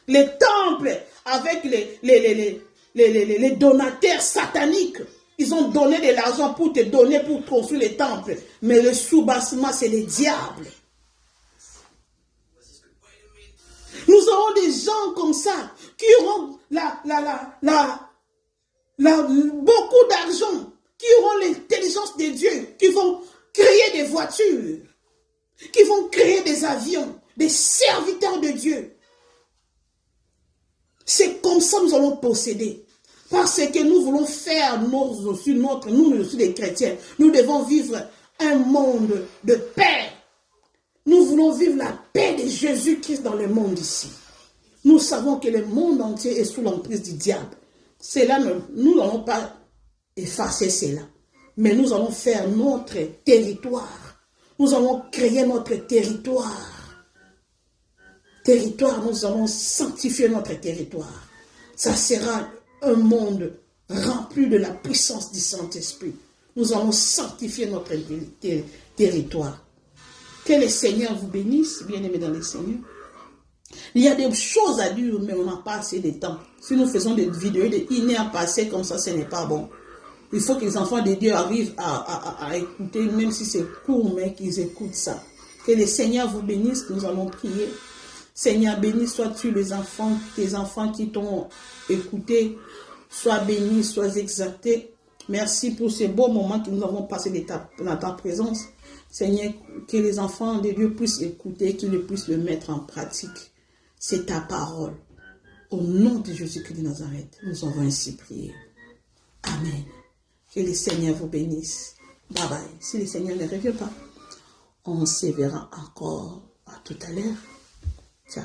Les temples avec les donataires sataniques. Ils ont donné de l'argent pour te donner, pour construire les temples. Mais le sous-bassement, c'est les diables. Nous aurons des gens comme ça qui auront beaucoup d'argent, qui auront l'intelligence de Dieu, qui vont créer des voitures, qui vont créer des avions, des serviteurs de Dieu. C'est comme ça que nous allons posséder. Parce que nous voulons faire nous aussi les chrétiens, nous devons vivre un monde de paix. Nous voulons vivre la paix de Jésus-Christ dans le monde ici. Nous savons que le monde entier est sous l'emprise du diable. Cela, nous n'allons pas effacer cela. Mais nous allons faire notre territoire. Nous allons créer notre territoire. Nous allons sanctifier notre territoire. Ça sera un monde rempli de la puissance du Saint-Esprit. Nous allons sanctifier notre territoire. Que le Seigneur vous bénisse, bien-aimés dans le Seigneur. Il y a des choses à dire, mais on n'a pas assez de temps. Si nous faisons des vidéos de 1 heure passée comme ça, ce n'est pas bon. Il faut que les enfants de Dieu arrivent à écouter, même si c'est court, mais qu'ils écoutent ça. Que le Seigneur vous bénisse, nous allons prier. Seigneur, béni sois-tu les enfants, tes enfants qui t'ont écouté. Sois béni, sois exalté. Merci pour ces beaux moments que nous avons passés dans ta présence. Seigneur, que les enfants de Dieu puissent écouter, qu'ils puissent le mettre en pratique. C'est ta parole. Au nom de Jésus-Christ de Nazareth, nous avons ainsi prié. Amen. Que le Seigneur vous bénisse. Bye bye. Si le Seigneur ne revient pas, on se verra encore à tout à l'heure. Ciao.